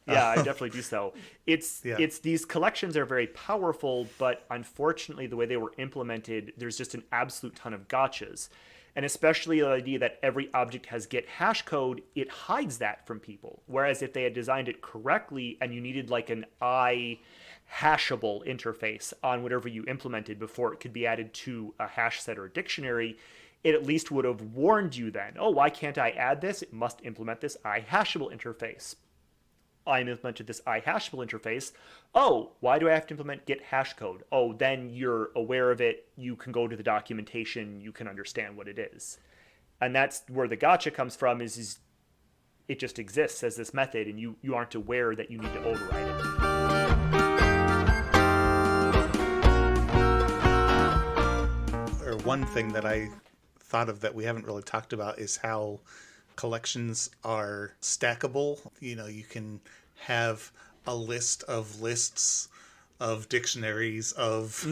[SPEAKER 2] Yeah, I definitely do so. It's these collections are very powerful, but unfortunately the way they were implemented, there's just an absolute ton of gotchas. And especially the idea that every object has git hash code, it hides that from people. Whereas if they had designed it correctly and you needed like an hashable interface on whatever you implemented before it could be added to a hash set or a dictionary, it at least would have warned you then, oh, why can't I add this? It must implement this hashable interface. I implemented this hashable interface. Oh, why do I have to implement git hash code? Oh, then you're aware of it. You can go to the documentation. You can understand what it is. And that's where the gotcha comes from is it just exists as this method and you aren't aware that you need to override
[SPEAKER 1] it. Or one thing that I thought of that we haven't really talked about is how collections are stackable. You know, you can have a list of lists of dictionaries of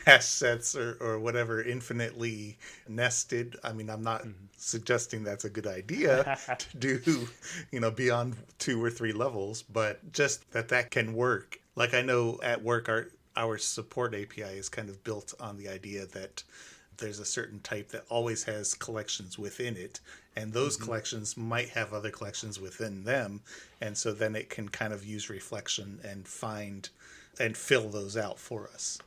[SPEAKER 1] hash sets or whatever infinitely nested. I mean, I'm not suggesting that's a good idea to do, you know, beyond 2 or 3 levels, but just that can work. Like I know at work our support API is kind of built on the idea that there's a certain type that always has collections within it, and those collections might have other collections within them, and so then it can kind of use reflection and find and fill those out for us.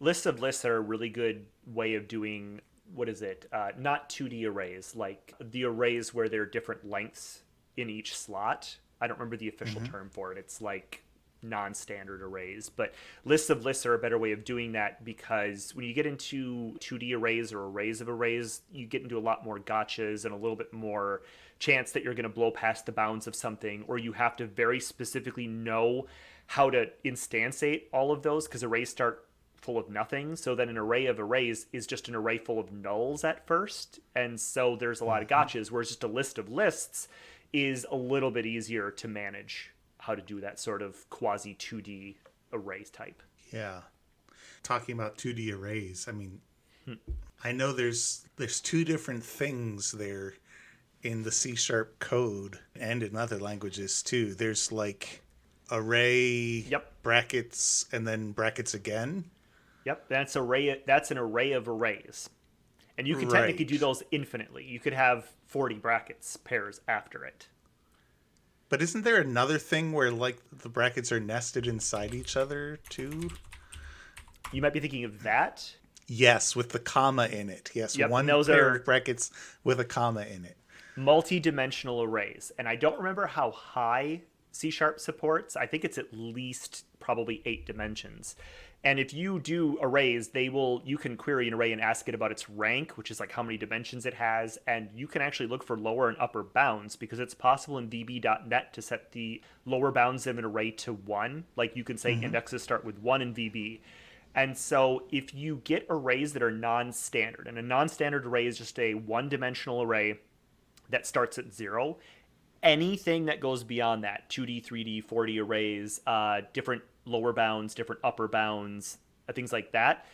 [SPEAKER 2] Lists of lists are a really good way of doing, what is it? Not 2D arrays, like the arrays where there are different lengths in each slot. I don't remember the official term for it. It's like non-standard arrays, but lists of lists are a better way of doing that because when you get into 2D arrays or arrays of arrays, you get into a lot more gotchas and a little bit more chance that you're going to blow past the bounds of something, or you have to very specifically know how to instantiate all of those because arrays start full of nothing. So then an array of arrays is just an array full of nulls at first. And so there's a lot of gotchas, whereas just a list of lists is a little bit easier to manage how to do that sort of quasi 2D arrays type.
[SPEAKER 1] Yeah. Talking about 2D arrays, I mean, I know there's 2 different things there in the C# code and in other languages too. There's like array, brackets, and then brackets again.
[SPEAKER 2] Yep, that's an array of arrays. And you can technically do those infinitely. You could have 40 brackets pairs after it.
[SPEAKER 1] But isn't there another thing where like the brackets are nested inside each other too?
[SPEAKER 2] You might be thinking of that.
[SPEAKER 1] Yes, with the comma in it. Yes, one pair of brackets with a comma in it.
[SPEAKER 2] Multi-dimensional arrays. And I don't remember how high C# supports. I think it's at least probably 8 dimensions. And if you do arrays, you can query an array and ask it about its rank, which is like how many dimensions it has. And you can actually look for lower and upper bounds because it's possible in VB.NET to set the lower bounds of an array to 1. Like you can say indexes start with 1 in VB. And so if you get arrays that are non-standard, and a non-standard array is just a one-dimensional array that starts at 0, anything that goes beyond that, 2D, 3D, 4D arrays, different lower bounds, different upper bounds, things like that,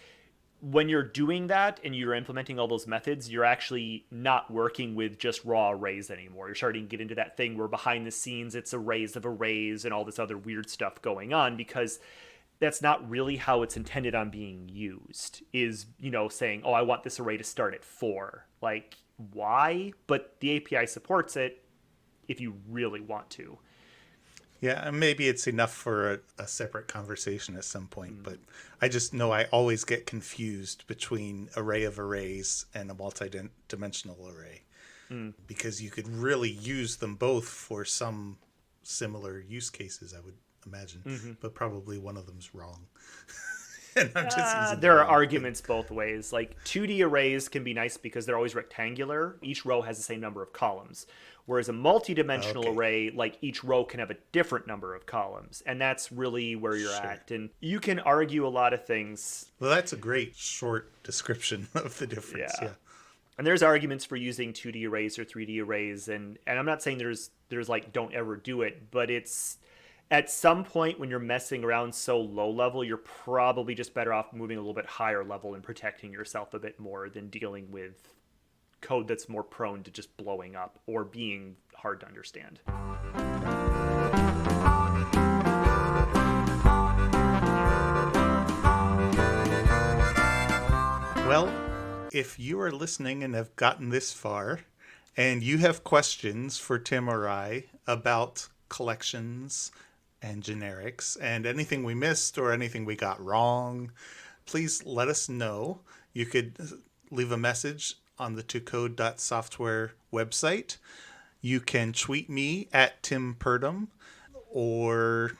[SPEAKER 2] when you're doing that and you're implementing all those methods, you're actually not working with just raw arrays anymore. You're starting to get into that thing where behind the scenes it's arrays of arrays and all this other weird stuff going on, because that's not really how it's intended on being used. Is, saying, oh, I want this array to start at 4. Like, why? But the API supports it if you really want to.
[SPEAKER 1] Yeah, and maybe it's enough for a separate conversation at some point, but I just know I always get confused between array of arrays and a multi-dimensional array, because you could really use them both for some similar use cases, I would imagine, but probably one of them's wrong. And I'm just using
[SPEAKER 2] There
[SPEAKER 1] the
[SPEAKER 2] are
[SPEAKER 1] wrong
[SPEAKER 2] arguments both ways. Like 2D arrays can be nice because they're always rectangular. Each row has the same number of columns. Whereas a multi-dimensional
[SPEAKER 1] Okay.
[SPEAKER 2] array, like each row can have a different number of columns. And that's really where you're
[SPEAKER 1] Sure.
[SPEAKER 2] at. And you can argue a lot of things.
[SPEAKER 1] Well, that's a great short description of the difference.
[SPEAKER 2] Yeah.
[SPEAKER 1] Yeah.
[SPEAKER 2] And there's arguments for using 2D arrays or 3D arrays. And I'm not saying there's like, don't ever do it, but it's at some point when you're messing around so low level, you're probably just better off moving a little bit higher level and protecting yourself a bit more than dealing with code that's more prone to just blowing up or being hard to understand.
[SPEAKER 1] Well, if you are listening and have gotten this far and you have questions for Tim or I about collections and generics and anything we missed or anything we got wrong, please let us know. You could leave a message on the tocode.software website. You can tweet me at Tim Purdom, or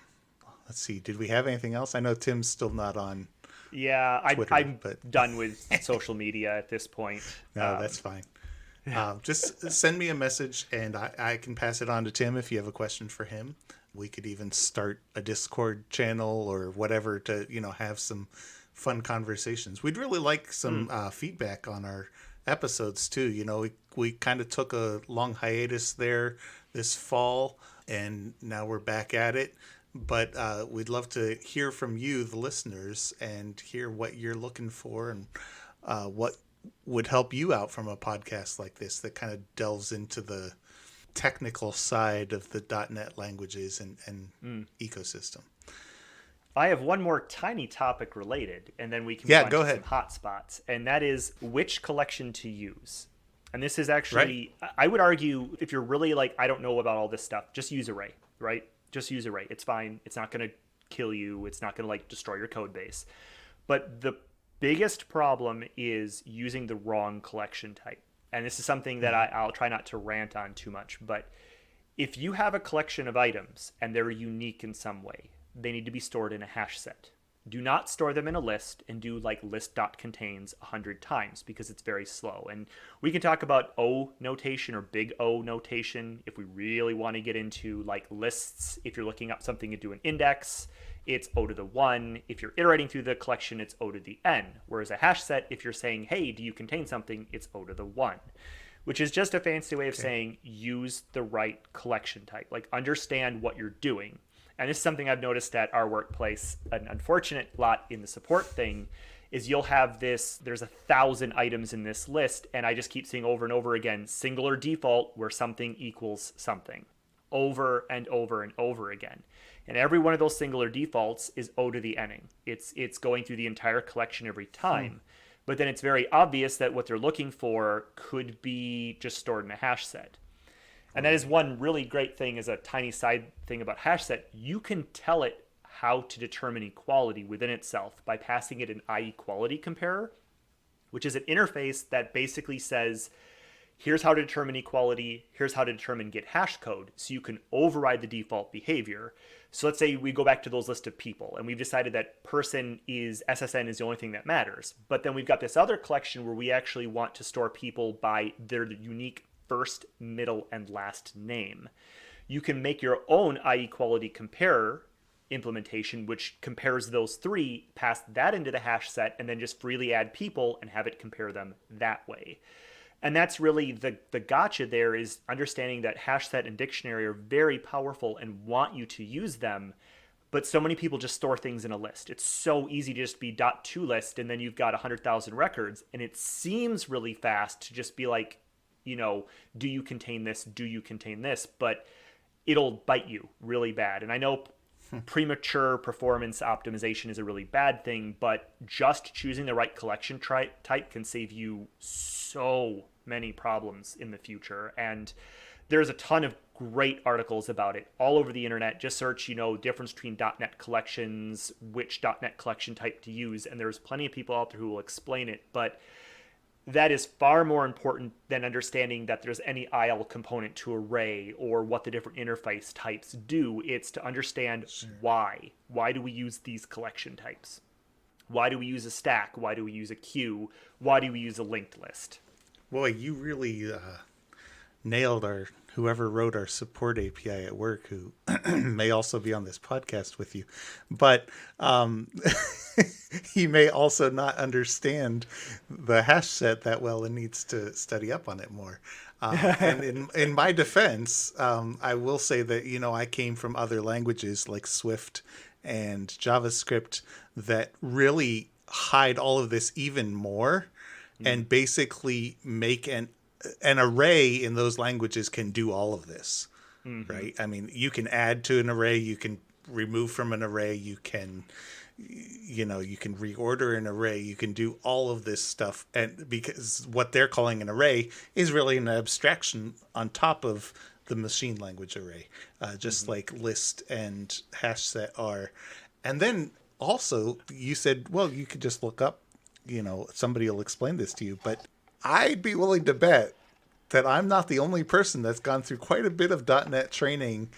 [SPEAKER 1] let's see, did we have anything else? I know Tim's still not on.
[SPEAKER 2] Yeah,
[SPEAKER 1] Twitter,
[SPEAKER 2] I'm
[SPEAKER 1] but
[SPEAKER 2] done with social media at this point.
[SPEAKER 1] no, that's fine. Just send me a message and I can pass it on to Tim if you have a question for him. We could even start a Discord channel or whatever to, have some fun conversations. We'd really like some feedback on our episodes too. We kind of took a long hiatus there this fall and now we're back at it. But we'd love to hear from you, the listeners, and hear what you're looking for and what would help you out from a podcast like this that kind of delves into the technical side of the .NET languages and ecosystem.
[SPEAKER 2] I have one more tiny topic related, and then we can
[SPEAKER 1] Yeah,
[SPEAKER 2] move
[SPEAKER 1] go
[SPEAKER 2] on to
[SPEAKER 1] ahead.
[SPEAKER 2] some hotspots, and that is which collection to use. And this is actually, I would argue, if you're really like, I don't know about all this stuff, just use array, right? Just use array. It's fine. It's not going to kill you. It's not going to like destroy your code base. But the biggest problem is using the wrong collection type. And this is something that I'll try not to rant on too much. But if you have a collection of items and they're unique in some way, they need to be stored in a hash set. Do not store them in a list and do like list.contains 100 times because it's very slow. And we can talk about O notation or big O notation if we really want to get into like lists. If you're looking up something into an index, it's O to the 1. If you're iterating through the collection, it's O to the n. Whereas a hash set, if you're saying, hey, do you contain something, it's O to the 1. Which is just a fancy way of saying use the right collection type. Like understand what you're doing. And this is something I've noticed at our workplace. An unfortunate lot in the support thing is you'll have this, there's 1,000 items in this list, and I just keep seeing over and over again, singular default where something equals something, over and over and over again. And every one of those singular defaults is O to the n-ing. It's going through the entire collection every time. But then it's very obvious that what they're looking for could be just stored in a hash set. And that is one really great thing, as a tiny side thing about HashSet. You can tell it how to determine equality within itself by passing it an iEquality comparer, which is an interface that basically says, here's how to determine equality, here's how to determine get hash code, so you can override the default behavior. So let's say we go back to those list of people, and we've decided that person is SSN is the only thing that matters. But then we've got this other collection where we actually want to store people by their unique first, middle, and last name. You can make your own iEquality comparer implementation, which compares those three, pass that into the hash set, and then just freely add people and have it compare them that way. And that's really the gotcha there, is understanding that HashSet and Dictionary are very powerful and want you to use them, But so many people just store things in a list. It's so easy to just be .to list, and then you've got 100,000 records, and it seems really fast to just be like, do you contain this? Do you contain this? But it'll bite you really bad. And I know premature performance optimization is a really bad thing, but just choosing the right collection type can save you so many problems in the future. And there's a ton of great articles about it all over the internet. Just search, difference between .NET collections, which .NET collection type to use, and there's plenty of people out there who will explain it. But that is far more important than understanding that there's any IL component to array or what the different interface types do. It's to understand why. Why do we use these collection types? Why do we use a stack? Why do we use a queue? Why do we use a linked list?
[SPEAKER 1] Boy, you really nailed whoever wrote our support API at work, who may also be on this podcast with you. But he may also not understand the hash set that well and needs to study up on it more. And in my defense, I will say that, I came from other languages like Swift and JavaScript that really hide all of this even more and basically make an array in those languages can do all of this, right? I mean, you can add to an array, you can remove from an array, you can reorder an array, you can do all of this stuff. And because what they're calling an array is really an abstraction on top of the machine language array, just like list and hash set are. And then also you said, well, you could just look up, somebody will explain this to you, but I'd be willing to bet that I'm not the only person that's gone through quite a bit of .NET training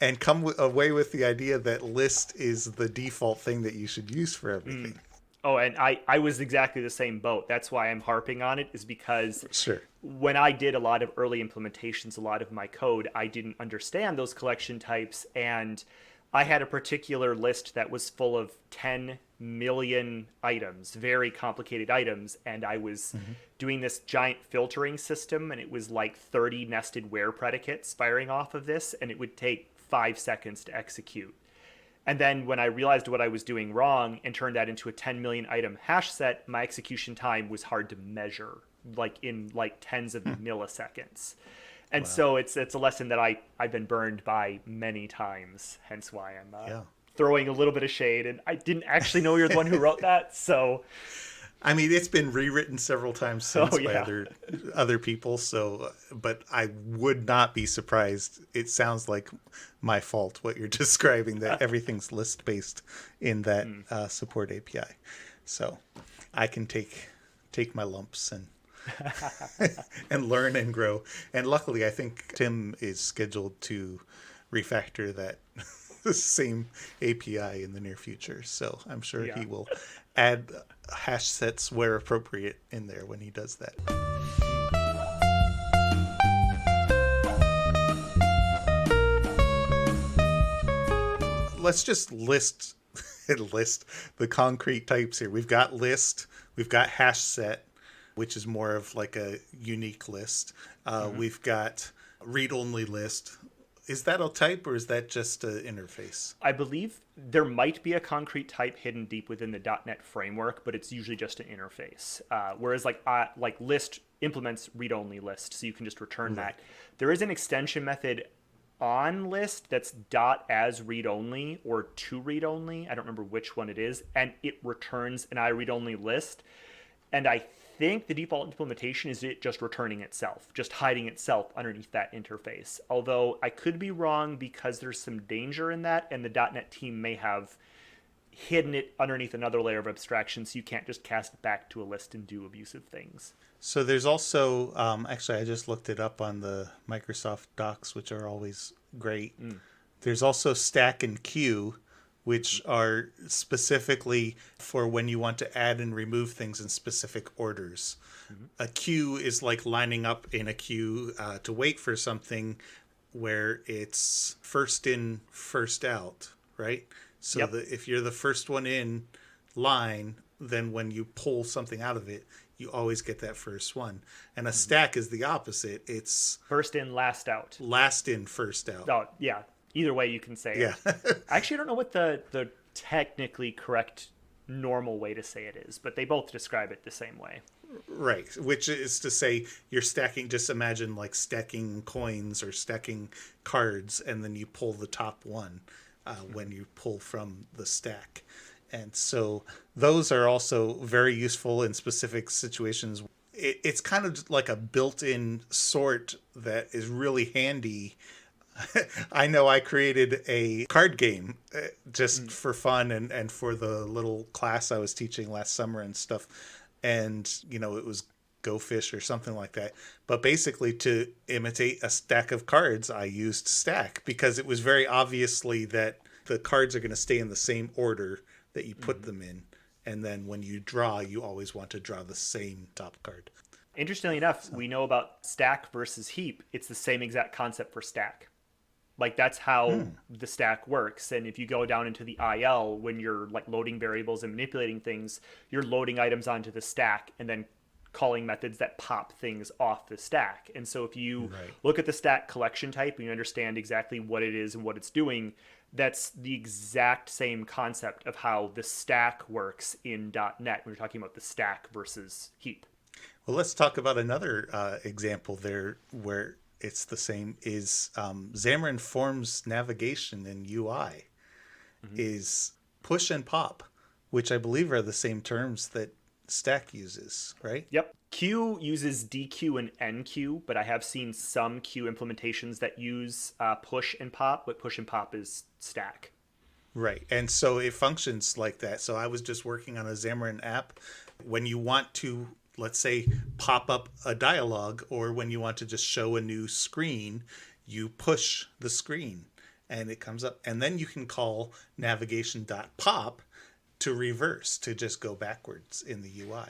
[SPEAKER 1] and come away with the idea that list is the default thing that you should use for everything.
[SPEAKER 2] Oh, and I was exactly the same boat. That's why I'm harping on it, is because when I did a lot of early implementations, a lot of my code, I didn't understand those collection types, and I had a particular list that was full of 10 million items, very complicated items, and I was doing this giant filtering system, and it was like 30 nested where predicates firing off of this, and it would take 5 seconds to execute. And then when I realized what I was doing wrong and turned that into a 10 million item hash set, my execution time was hard to measure, like in like tens of milliseconds. And so it's a lesson that I've been burned by many times, hence why I'm throwing a little bit of shade. And I didn't actually know you're the one who wrote that, so...
[SPEAKER 1] I mean, it's been rewritten several times since by other people, so, but I would not be surprised. It sounds like my fault, what you're describing, that everything's list-based in that support API. So I can take my lumps and and learn and grow. And luckily, I think Tim is scheduled to refactor that same API in the near future. So I'm sure he will add hash sets where appropriate in there when he does that. Let's just list the concrete types here. We've got list, we've got hash set, which is more of like a unique list. We've got read-only list. Is that a type or is that just an interface?
[SPEAKER 2] I believe there might be a concrete type hidden deep within the .NET framework, but it's usually just an interface. Whereas like list implements read-only list, so you can just return that. There is an extension method on list that's .as read-only or to read-only. I don't remember which one it is, and it returns an read-only list. And I think the default implementation is it just returning itself, just hiding itself underneath that interface. Although I could be wrong because there's some danger in that, and the .NET team may have hidden it underneath another layer of abstraction, so you can't just cast it back to a list and do abusive things.
[SPEAKER 1] So there's also, actually I just looked it up on the Microsoft docs, which are always great. There's also stack and queue, which are specifically for when you want to add and remove things in specific orders. A queue is like lining up in a queue to wait for something where it's first in, first out, right? So if you're the first one in line, then when you pull something out of it, you always get that first one. And a stack is the opposite. It's
[SPEAKER 2] first in, last out.
[SPEAKER 1] Last in, first out.
[SPEAKER 2] Oh, yeah. Either way you can say
[SPEAKER 1] Yeah.
[SPEAKER 2] it. I actually don't know what the technically correct normal way to say it is, but they both describe it the same way.
[SPEAKER 1] Right, which is to say you're stacking, just imagine like stacking coins or stacking cards, and then you pull the top one when you pull from the stack. And so those are also very useful in specific situations. It's kind of like a built in sort that is really handy. I know I created a card game just for fun and for the little class I was teaching last summer and stuff. And, it was Go Fish or something like that. But basically, to imitate a stack of cards, I used stack because it was very obviously that the cards are going to stay in the same order that you put them in. And then when you draw, you always want to draw the same top card.
[SPEAKER 2] Interestingly enough, we know about stack versus heap. It's the same exact concept for stack. Like that's how the stack works. And if you go down into the IL, when you're like loading variables and manipulating things, you're loading items onto the stack and then calling methods that pop things off the stack. And so if you look at the stack collection type and you understand exactly what it is and what it's doing, that's the exact same concept of how the stack works in .NET when you're talking about the stack versus heap.
[SPEAKER 1] Well, let's talk about another example there where it's the same is Xamarin Forms navigation in UI is push and pop, which I believe are the same terms that Stack uses, right?
[SPEAKER 2] Yep. Q uses DQ and NQ, but I have seen some Q implementations that use push and pop, but push and pop is stack.
[SPEAKER 1] Right. And so it functions like that. So I was just working on a Xamarin app. When you want to, let's say, pop up a dialogue, or when you want to just show a new screen, you push the screen and it comes up. And then you can call navigation.pop to reverse, to just go backwards in the UI,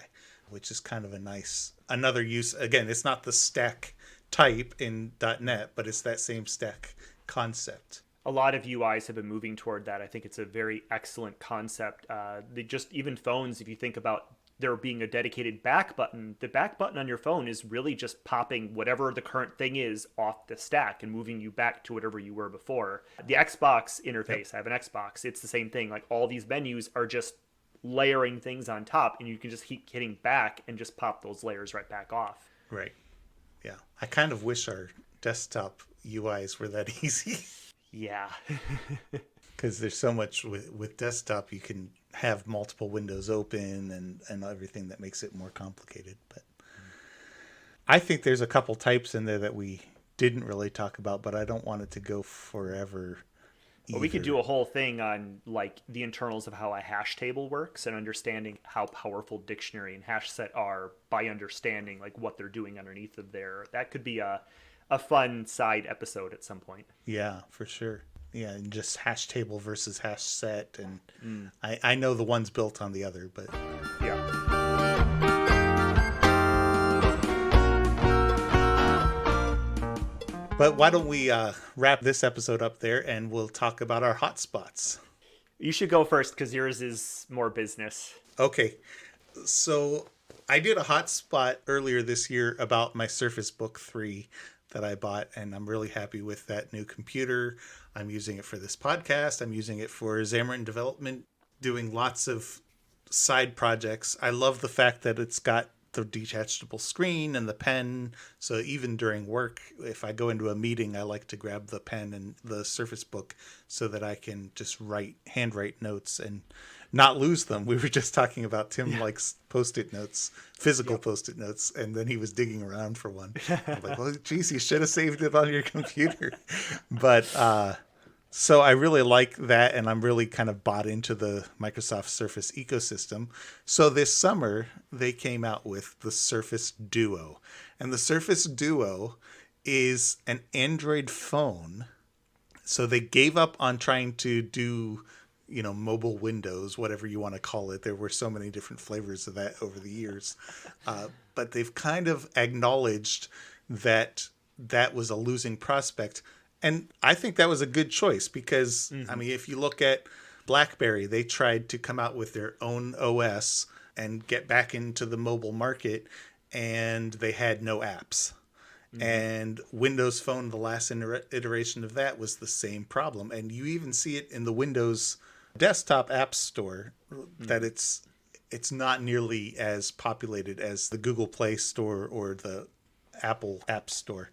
[SPEAKER 1] which is kind of a nice, another use. Again, it's not the stack type in .NET, but it's that same stack concept.
[SPEAKER 2] A lot of UIs have been moving toward that. I think it's a very excellent concept. They just, even phones, if you think about there being a dedicated back button, the back button on your phone is really just popping whatever the current thing is off the stack and moving you back to whatever you were before. The Xbox interface, I have an Xbox, it's the same thing. Like all these menus are just layering things on top, and you can just keep hitting back and just pop those layers right back off.
[SPEAKER 1] Right. Yeah. I kind of wish our desktop UIs were that easy.
[SPEAKER 2] Yeah.
[SPEAKER 1] Because there's so much with desktop, you can have multiple windows open and everything that makes it more complicated. But I think there's a couple types in there that we didn't really talk about, but I don't want it to go forever.
[SPEAKER 2] Well, we could do a whole thing on like the internals of how a hash table works and understanding how powerful dictionary and HashSet are by understanding like what they're doing underneath of there. That could be a fun side episode at some point.
[SPEAKER 1] Yeah, for sure. Yeah, and just hash table versus hash set, and I know the one's built on the other, but
[SPEAKER 2] yeah.
[SPEAKER 1] But why don't we wrap this episode up there, and we'll talk about our hotspots.
[SPEAKER 2] You should go first because yours is more business.
[SPEAKER 1] Okay, so I did a hotspot earlier this year about my Surface Book 3 that I bought, and I'm really happy with that new computer. I'm using it for this podcast. I'm using it for Xamarin development, doing lots of side projects. I love the fact that it's got the detachable screen and the pen. So even during work, if I go into a meeting, I like to grab the pen and the Surface Book so that I can just handwrite notes and not lose them. We were just talking about Tim likes Post-it notes, physical Post-it notes, and then he was digging around for one. I'm like, well, geez, you should have saved it on your computer. But so I really like that, and I'm really kind of bought into the Microsoft Surface ecosystem. So this summer, they came out with the Surface Duo. And the Surface Duo is an Android phone. So they gave up on trying to do, mobile Windows, whatever you want to call it. There were so many different flavors of that over the years. But they've kind of acknowledged that that was a losing prospect. And I think that was a good choice because, I mean, if you look at BlackBerry, they tried to come out with their own OS and get back into the mobile market, and they had no apps. And Windows Phone, the last iteration of that, was the same problem. And you even see it in the Windows desktop app store that it's not nearly as populated as the Google Play Store or the Apple App Store.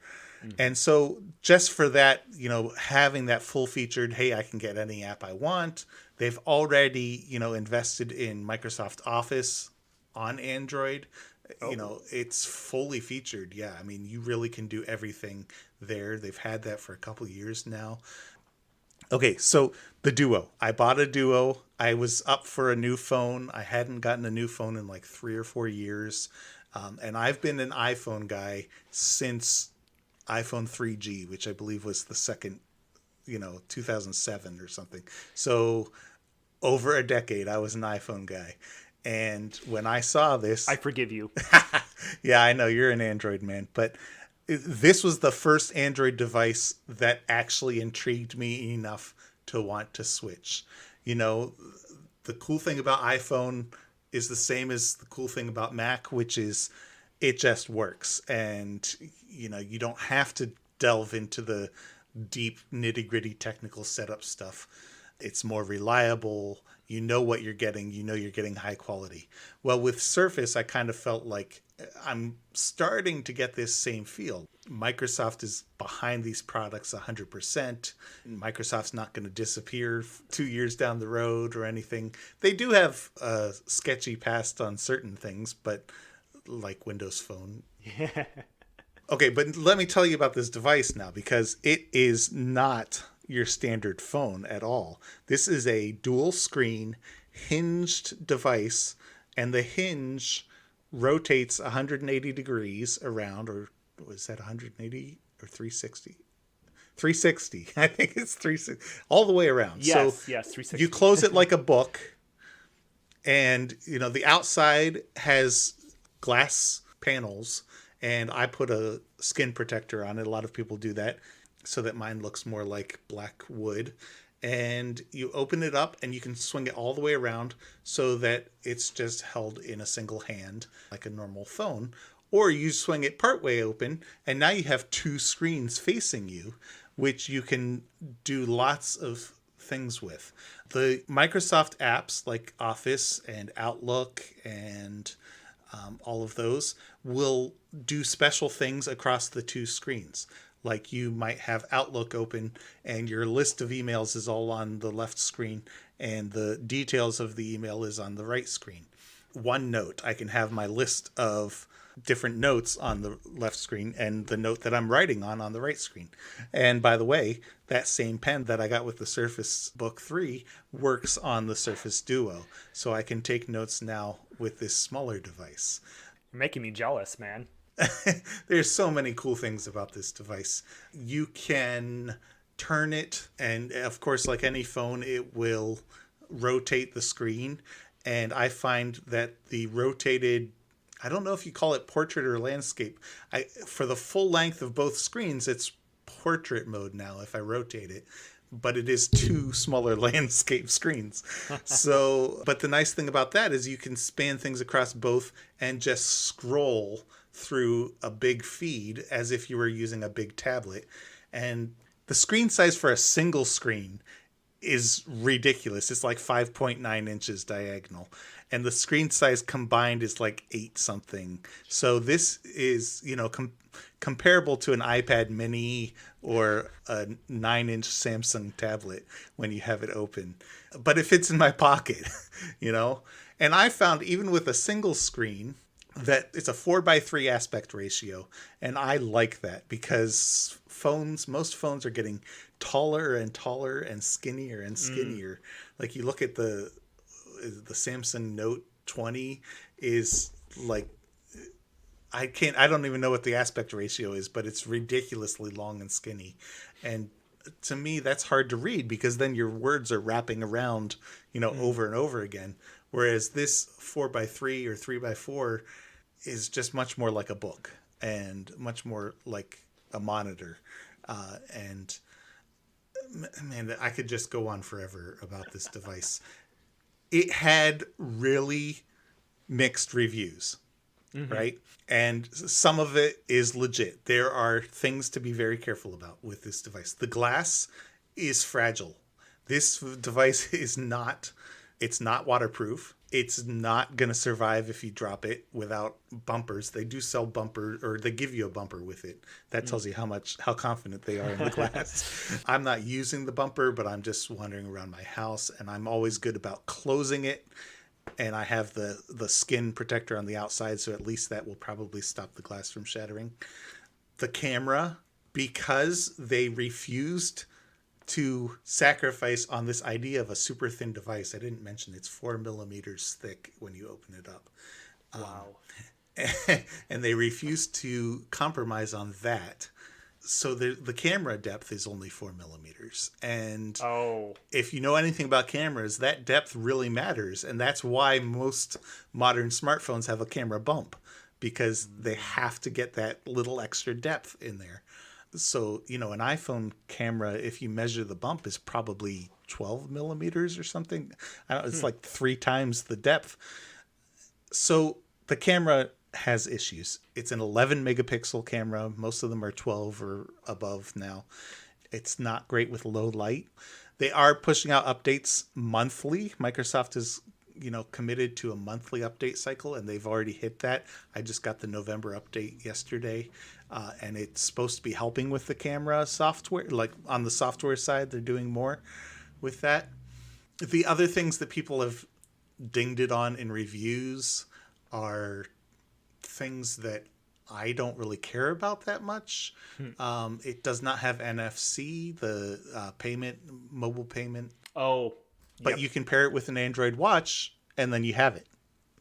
[SPEAKER 1] And so just for that, having that full featured, hey, I can get any app I want. They've already, invested in Microsoft Office on Android.
[SPEAKER 2] Oh,
[SPEAKER 1] It's fully featured. Yeah, I mean, you really can do everything there. They've had that for a couple years now. Okay, so the Duo. I bought a Duo. I was up for a new phone. I hadn't gotten a new phone in like 3 or 4 years. And I've been an iPhone guy since iPhone 3G, which I believe was the second, 2007 or something. So over a decade, I was an iPhone guy. And when I saw
[SPEAKER 2] I
[SPEAKER 1] this,
[SPEAKER 2] forgive you.
[SPEAKER 1] yeah, I know you're an Android man, but this was the first Android device that actually intrigued me enough to want to switch. You know, the cool thing about iPhone is the same as the cool thing about Mac, which is it just works. And, you don't have to delve into the deep nitty gritty technical setup stuff. It's more reliable. You know what you're getting. You know you're getting high quality. Well, with Surface, I kind of felt like I'm starting to get this same feel. Microsoft is behind these products 100%. Microsoft's not going to disappear 2 years down the road or anything. They do have a sketchy past on certain things, but like Windows Phone. Okay, but let me tell you about this device now because it is not your standard phone at all. This is a dual screen hinged device, and the hinge rotates 180 degrees around, or was that 180 or 360? 360. I think it's 360, all the way around. So
[SPEAKER 2] Yes,
[SPEAKER 1] you
[SPEAKER 2] 360.
[SPEAKER 1] close it like a book, and the outside has glass panels, and I put a skin protector on it. A lot of people do that so that mine looks more like black wood. And you open it up and you can swing it all the way around so that it's just held in a single hand like a normal phone. Or you swing it partway open and now you have two screens facing you, which you can do lots of things with. The Microsoft apps like Office and Outlook and all of those will do special things across the two screens. Like you might have Outlook open and your list of emails is all on the left screen and the details of the email is on the right screen. OneNote, I can have my list of different notes on the left screen and the note that I'm writing on the right screen. And by the way, that same pen that I got with the Surface Book 3 works on the Surface Duo. So I can take notes now with this smaller device.
[SPEAKER 2] You're making me jealous, man.
[SPEAKER 1] There's so many cool things about this device. You can turn it, and of course, like any phone, it will rotate the screen. And I find that the rotated, I don't know if you call it portrait or landscape. For the full length of both screens, it's portrait mode now if I rotate it. But it is two smaller landscape screens. So, but the nice thing about that is you can span things across both and just scroll through a big feed as if you were using a big tablet. And the screen size for a single screen is ridiculous. It's like 5.9 inches diagonal. And the screen size combined is like 8 something. So this is, comparable to an iPad mini or a 9-inch Samsung tablet when you have it open. But it fits in my pocket, And I found even with a single screen, that it's a 4:3 aspect ratio, and I like that because most phones are getting taller and taller and skinnier and skinnier. Like you look at the Samsung Note 20 is like I don't even know what the aspect ratio is, but it's ridiculously long and skinny. And to me that's hard to read because then your words are wrapping around, over and over again. Whereas this 4:3 or 3:4 is just much more like a book and much more like a monitor. And man, I could just go on forever about this device. It had really mixed reviews. right? And some of it is legit. There are things to be very careful about with this device. The glass is fragile. This device is not, it's not waterproof. It's not going to survive if you drop it without bumpers. They do sell bumper, or they give you a bumper with it. That tells you how confident they are in the glass. I'm not using the bumper, but I'm just wandering around my house, and I'm always good about closing it. And I have the skin protector on the outside, so at least that will probably stop the glass from shattering. The camera, because they refused to sacrifice on this idea of a super thin device. I didn't mention it's 4 millimeters thick when you open it up.
[SPEAKER 2] Wow.
[SPEAKER 1] And they refused to compromise on that. So the camera depth is only 4 millimeters. And if you know anything about cameras, that depth really matters. And that's why most modern smartphones have a camera bump, because they have to get that little extra depth in there. So, an iPhone camera, if you measure the bump, is probably 12 millimeters or something. I don't know, it's like 3 times the depth. So the camera has issues. It's an 11 megapixel camera. Most of them are 12 or above now. It's not great with low light. They are pushing out updates monthly. Microsoft is committed to a monthly update cycle, and they've already hit that. I just got the November update yesterday, and it's supposed to be helping with the camera software. Like on the software side, they're doing more with that. The other things that people have dinged it on in reviews are things that I don't really care about that much. It does not have NFC, the mobile payment. But you can pair it with an Android watch, and then you have it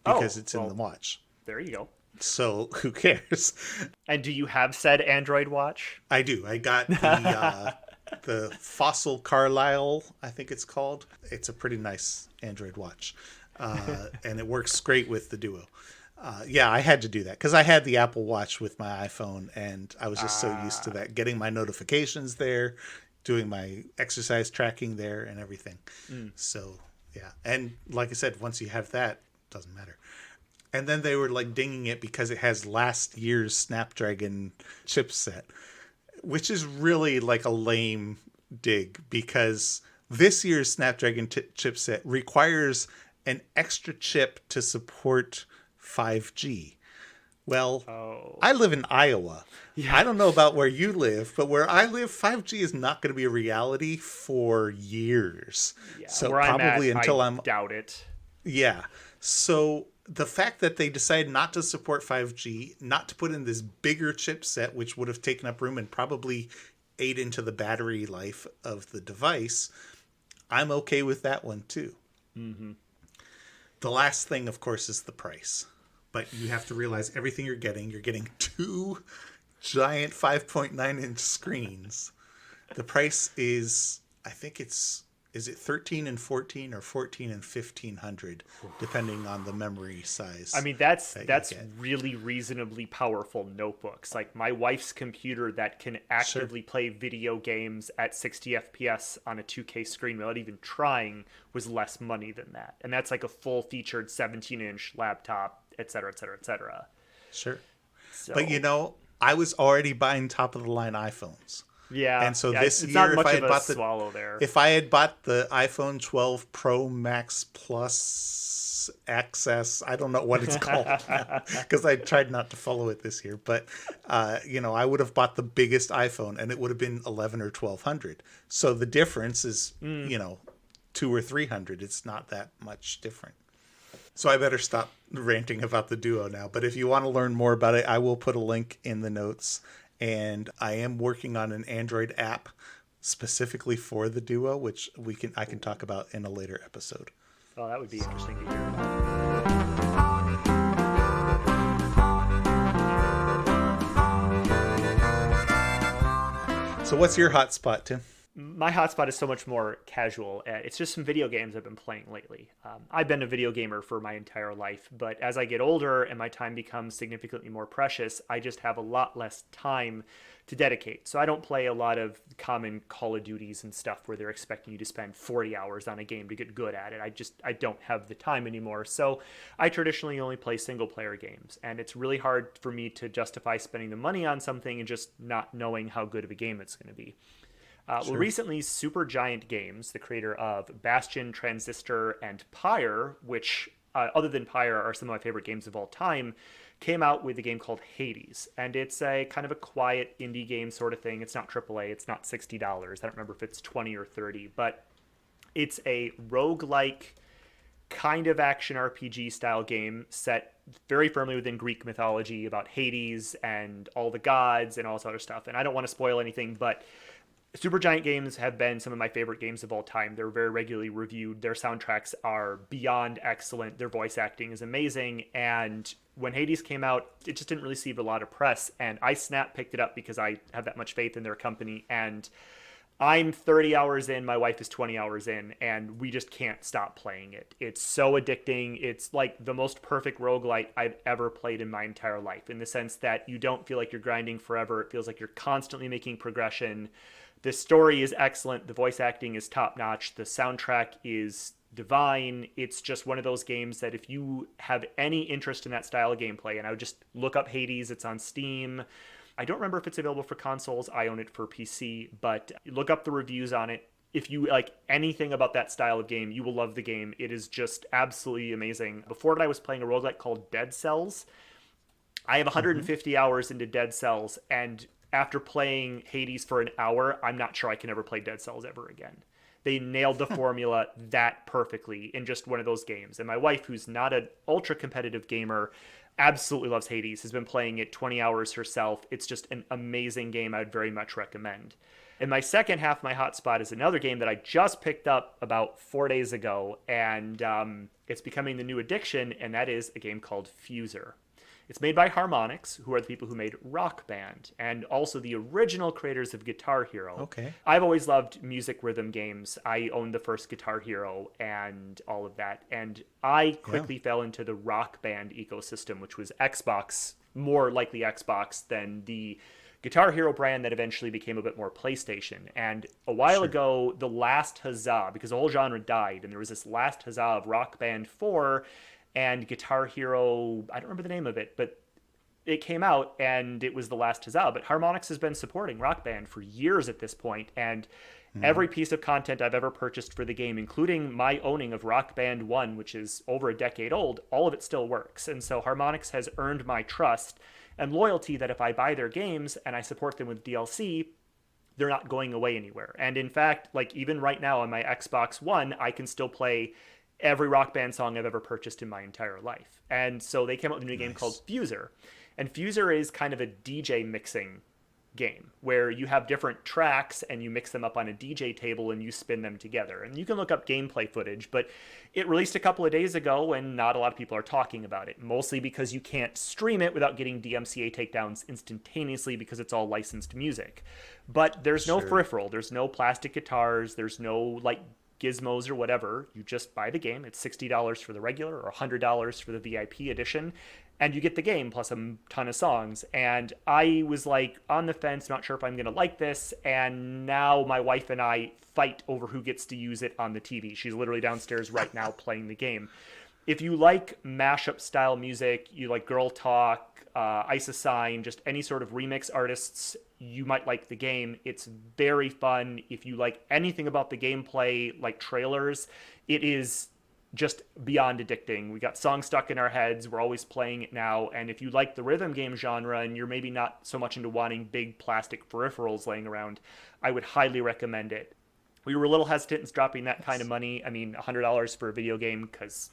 [SPEAKER 1] because it's in the watch.
[SPEAKER 2] There you go.
[SPEAKER 1] So who cares?
[SPEAKER 2] And do you have said Android watch?
[SPEAKER 1] I do. I got the Fossil Carlisle, I think it's called. It's a pretty nice Android watch, and it works great with the Duo. I had to do that because I had the Apple Watch with my iPhone, and I was just so used to that, getting my notifications there, doing my exercise tracking there and everything. So, yeah. And like I said, once you have that, it doesn't matter. And then they were like dinging it because it has last year's Snapdragon chipset, which is really like a lame dig, because this year's Snapdragon chipset requires an extra chip to support 5G. Well, I live in Iowa. Yeah. I don't know about where you live, but where I live, 5G is not going to be a reality for years.
[SPEAKER 2] Yeah,
[SPEAKER 1] so
[SPEAKER 2] where
[SPEAKER 1] probably
[SPEAKER 2] I'm at,
[SPEAKER 1] until
[SPEAKER 2] I doubt it.
[SPEAKER 1] Yeah. So the fact that they decided not to support 5G, not to put in this bigger chipset, which would have taken up room and probably ate into the battery life of the device, I'm okay with that one too. Mm-hmm. The last thing, of course, is the price. But you have to realize everything you're getting 2 giant 5.9-inch screens. The price is, I think is it 13 and 14 or 14 and 1500, depending on the memory size.
[SPEAKER 2] I mean, that's really reasonably powerful notebooks. Like my wife's computer that can actively play video games at 60 FPS on a 2K screen without even trying was less money than that. And that's like a full-featured 17-inch laptop, et cetera, et cetera, et cetera.
[SPEAKER 1] Sure. So, but I was already buying top-of-the-line iPhones.
[SPEAKER 2] Yeah,
[SPEAKER 1] and so this year, if I had bought the iPhone 12 Pro Max Plus XS, I don't know what it's called now, because I tried not to follow it this year, but I would have bought the biggest iPhone, and it would have been 11 or 1200. So the difference is 200 or 300. It's not that much different. So I better stop ranting about the Duo now. But if you want to learn more about it, I will put a link in the notes. And I am working on an Android app specifically for the Duo, which I can talk about in a later episode.
[SPEAKER 2] Oh, that would be interesting to hear about.
[SPEAKER 1] So what's your hotspot, Tim?
[SPEAKER 2] My hotspot is so much more casual. It's just some video games I've been playing lately. I've been a video gamer for my entire life, but as I get older and my time becomes significantly more precious, I just have a lot less time to dedicate. So I don't play a lot of common Call of Duties and stuff where they're expecting you to spend 40 hours on a game to get good at it. I don't have the time anymore. So I traditionally only play single player games, and it's really hard for me to justify spending the money on something and just not knowing how good of a game it's going to be. Well,
[SPEAKER 1] Sure.
[SPEAKER 2] recently, Supergiant Games, the creator of Bastion, Transistor, and Pyre, which, other than Pyre, are some of my favorite games of all time, came out with a game called Hades. And it's a kind of a quiet indie game sort of thing. It's not AAA, it's not $60. I don't remember if it's 20 or 30, but it's a roguelike kind of action RPG style game set very firmly within Greek mythology about Hades and all the gods and all this other stuff. And I don't want to spoil anything, but Supergiant games have been some of my favorite games of all time. They're very regularly reviewed. Their soundtracks are beyond excellent. Their voice acting is amazing. And when Hades came out, it just didn't receive a lot of press. And I snap picked it up because I have that much faith in their company. And I'm 30 hours in, my wife is 20 hours in, and we just can't stop playing it. It's so addicting. It's like the most perfect roguelite I've ever played in my entire life, in the sense that you don't feel like you're grinding forever. It feels like you're constantly making progression. The story is excellent. The voice acting is top notch. The soundtrack is divine. It's just one of those games that if you have any interest in that style of gameplay, and I would just look up Hades, it's on Steam. I don't remember if it's available for consoles. I own it for PC, but look up the reviews on it. If you like anything about that style of game, you will love the game. It is just absolutely amazing. Before that, I was playing a roguelike called Dead Cells. I have
[SPEAKER 1] Mm-hmm.
[SPEAKER 2] 150 hours into Dead Cells, and after playing Hades for an hour, I'm not sure I can ever play Dead Cells ever again. They nailed the formula that perfectly in just one of those games. And my wife, who's not an ultra competitive gamer, absolutely loves Hades, has been playing it 20 hours herself. It's just an amazing game I would very much recommend. And my second half, my hotspot, is another game that I just picked up about 4 days ago, and it's becoming the new addiction, and that is a game called Fuser. It's made by Harmonix, who are the people who made Rock Band, and also the original creators of Guitar Hero.
[SPEAKER 1] Okay.
[SPEAKER 2] I've always loved music rhythm games. I owned the first Guitar Hero and all of that, and I
[SPEAKER 1] Yeah.
[SPEAKER 2] quickly fell into the Rock Band ecosystem, which was Xbox, more likely Xbox than the Guitar Hero brand that eventually became a bit more PlayStation. And a while
[SPEAKER 1] Sure.
[SPEAKER 2] ago, the last huzzah, because the whole genre died, and there was this last huzzah of Rock Band 4 and Guitar Hero, I don't remember the name of it, but it came out and it was the last huzzah. But Harmonix has been supporting Rock Band for years at this point, and
[SPEAKER 1] Mm-hmm.
[SPEAKER 2] every piece of content I've ever purchased for the game, including my owning of Rock Band 1, which is over a decade old, all of it still works. And so Harmonix has earned my trust and loyalty that if I buy their games and I support them with DLC, they're not going away anywhere. And in fact, like even right now on my Xbox One, I can still play every Rock Band song I've ever purchased in my entire life. And so they came out with a new game called
[SPEAKER 1] Nice.
[SPEAKER 2] Fuser. And Fuser is kind of a DJ mixing game where you have different tracks and you mix them up on a DJ table and you spin them together. And you can look up gameplay footage, but it released a couple of days ago and not a lot of people are talking about it, mostly because you can't stream it without getting DMCA takedowns instantaneously because it's all licensed music. But there's no
[SPEAKER 1] Sure.
[SPEAKER 2] peripheral, there's no plastic guitars, there's no like gizmos or whatever. You just buy the game. It's $60 for the regular or $100 for the VIP edition, and you get the game plus a ton of songs. And I was like on the fence, not sure if I'm going to like this. And now my wife and I fight over who gets to use it on the TV. She's literally downstairs right now playing the game. If you like mashup style music, you like Girl Talk, Ice just any sort of remix artists, you might like the game. It's very fun. If you like anything about the gameplay, like trailers, it is just beyond addicting. We got songs stuck in our heads. We're always playing it now. And if you like the rhythm game genre and you're maybe not so much into wanting big plastic peripherals laying around, I would highly recommend it. We were a little hesitant in dropping that kind of money. I mean, $100 for a video game, because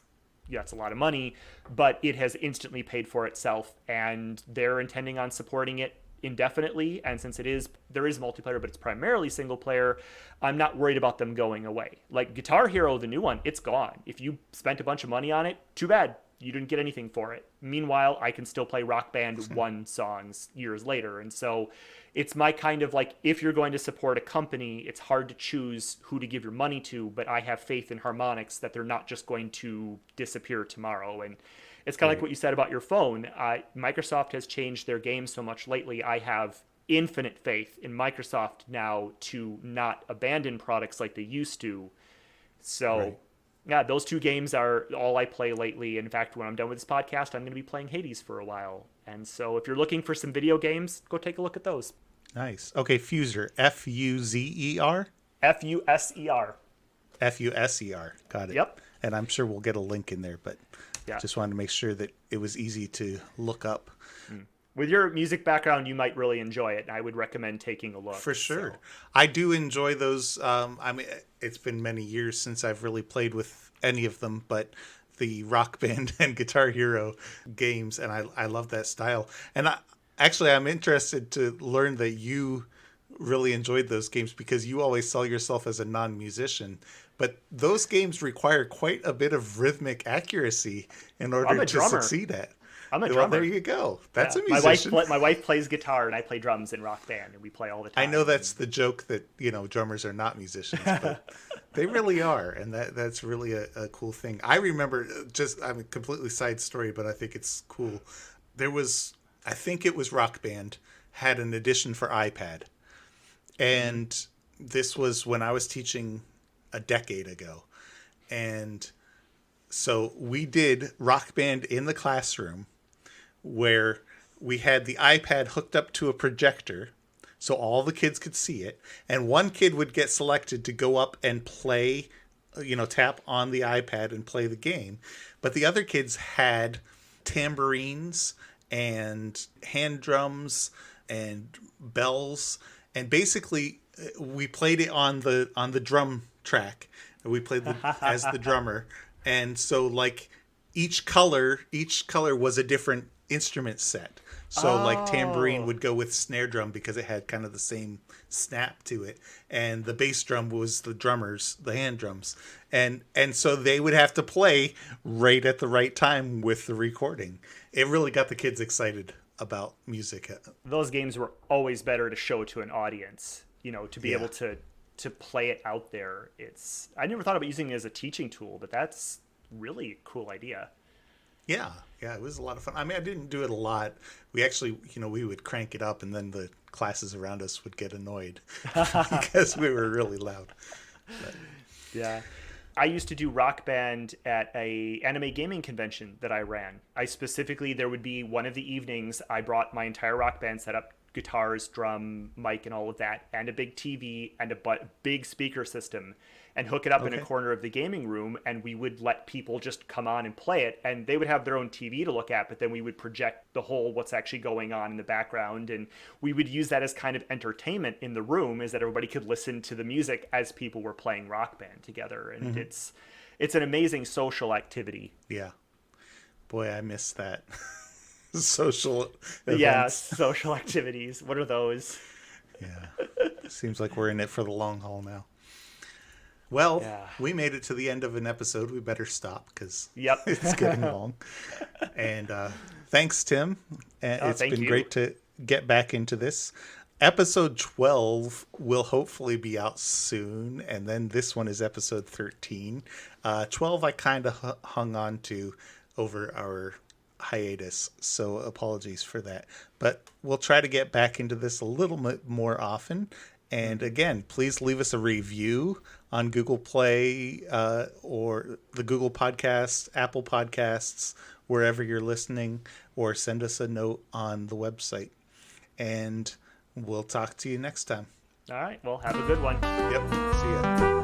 [SPEAKER 2] yeah, it's a lot of money, but it has instantly paid for itself, and they're intending on supporting it indefinitely. And since there is multiplayer, but it's primarily single player, I'm not worried about them going away. Like Guitar Hero, the new one, it's gone. If you spent a bunch of money on it, too bad. you didn't get anything for it. Meanwhile, I can still play Rock Band 1 songs years later. And so it's my kind of like, if you're going to support a company, it's hard to choose who to give your money to, but I have faith in Harmonix that they're not just going to disappear tomorrow. And it's kind of like what you said about your phone. Microsoft has changed their game so much lately. I have infinite faith in Microsoft now to not abandon products like they used to. So,
[SPEAKER 1] Right.
[SPEAKER 2] yeah, those two games are all I play lately. In fact, when I'm done with this podcast, I'm going to be playing Hades for a while. And so, if you're looking for some video games, go take a look at those.
[SPEAKER 1] Nice. Okay, Fuser. Fuzer.
[SPEAKER 2] Fuser.
[SPEAKER 1] Fuser. Got it.
[SPEAKER 2] Yep.
[SPEAKER 1] And I'm sure we'll get a link in there, but
[SPEAKER 2] Yeah.
[SPEAKER 1] just wanted to make sure that it was easy to look up.
[SPEAKER 2] With your music background, you might really enjoy it. I would recommend taking a look.
[SPEAKER 1] For sure.
[SPEAKER 2] So,
[SPEAKER 1] I do enjoy those. I mean, it's been many years since I've really played with any of them, but the Rock Band and Guitar Hero games, and I love that style. And I'm interested to learn that you really enjoyed those games because you always saw yourself as a non-musician. But those games require quite a bit of rhythmic accuracy in
[SPEAKER 2] I'm
[SPEAKER 1] order
[SPEAKER 2] a
[SPEAKER 1] to
[SPEAKER 2] drummer.
[SPEAKER 1] succeed at.
[SPEAKER 2] I'm a
[SPEAKER 1] Well,
[SPEAKER 2] drummer.
[SPEAKER 1] there you go. That's
[SPEAKER 2] Yeah.
[SPEAKER 1] a musician.
[SPEAKER 2] My wife plays guitar, and I play drums in Rock Band, and we play all the
[SPEAKER 1] I
[SPEAKER 2] time.
[SPEAKER 1] know that's the joke that, drummers are not musicians, but they really are. And that's really a cool thing. I remember completely side story, but I think it's cool. I think it was Rock Band had an edition for iPad. And this was when I was teaching a decade ago. And so we did Rock Band in the classroom where we had the iPad hooked up to a projector so all the kids could see it. And one kid would get selected to go up and play, tap on the iPad and play the game. But the other kids had tambourines and hand drums and bells. And basically we played it on the drum track. We played as the drummer. And so like each color was a different instrument set. So like tambourine would go with snare drum because it had kind of the same snap to it, and the bass drum was the hand drums, and so they would have to play right at the right time with the recording. It really got the kids excited about music.
[SPEAKER 2] Those games were always better to show to an audience, to be able to play it out there. I never thought about using it as a teaching tool, but that's really a cool idea.
[SPEAKER 1] Yeah, it was a lot of fun. I mean, I didn't do it a lot. We actually, we would crank it up, and then the classes around us would get annoyed because we were really loud. But,
[SPEAKER 2] Yeah. I used to do Rock Band at a anime gaming convention that I ran. There would be one of the evenings I brought my entire Rock Band setup, guitars, drum, mic, and all of that, and a big TV and a big speaker system, and hook it up in a corner of the gaming room, and we would let people just come on and play it, and they would have their own TV to look at, but then we would project the whole what's actually going on in the background, and we would use that as kind of entertainment in the room, is that everybody could listen to the music as people were playing Rock Band together, and it's an amazing social activity.
[SPEAKER 1] yeah. Boy, I miss that. Social events.
[SPEAKER 2] Yeah, social activities. What are those?
[SPEAKER 1] Yeah. Seems like we're in it for the long haul now. Well, we made it to the end of an episode. We better stop because
[SPEAKER 2] Yep.
[SPEAKER 1] it's getting long. And thanks, Tim. It's
[SPEAKER 2] thank
[SPEAKER 1] been
[SPEAKER 2] you.
[SPEAKER 1] great to get back into this. Episode 12 will hopefully be out soon. And then this one is episode 13. 12 I kind of hung on to over our hiatus, so apologies for that, but we'll try to get back into this a little bit more often. And again, please leave us a review on Google Play or the Google Podcasts, Apple Podcasts, wherever you're listening, or send us a note on the website, and we'll talk to you next time.
[SPEAKER 2] All right, well, have a good one.
[SPEAKER 1] Yep, see ya.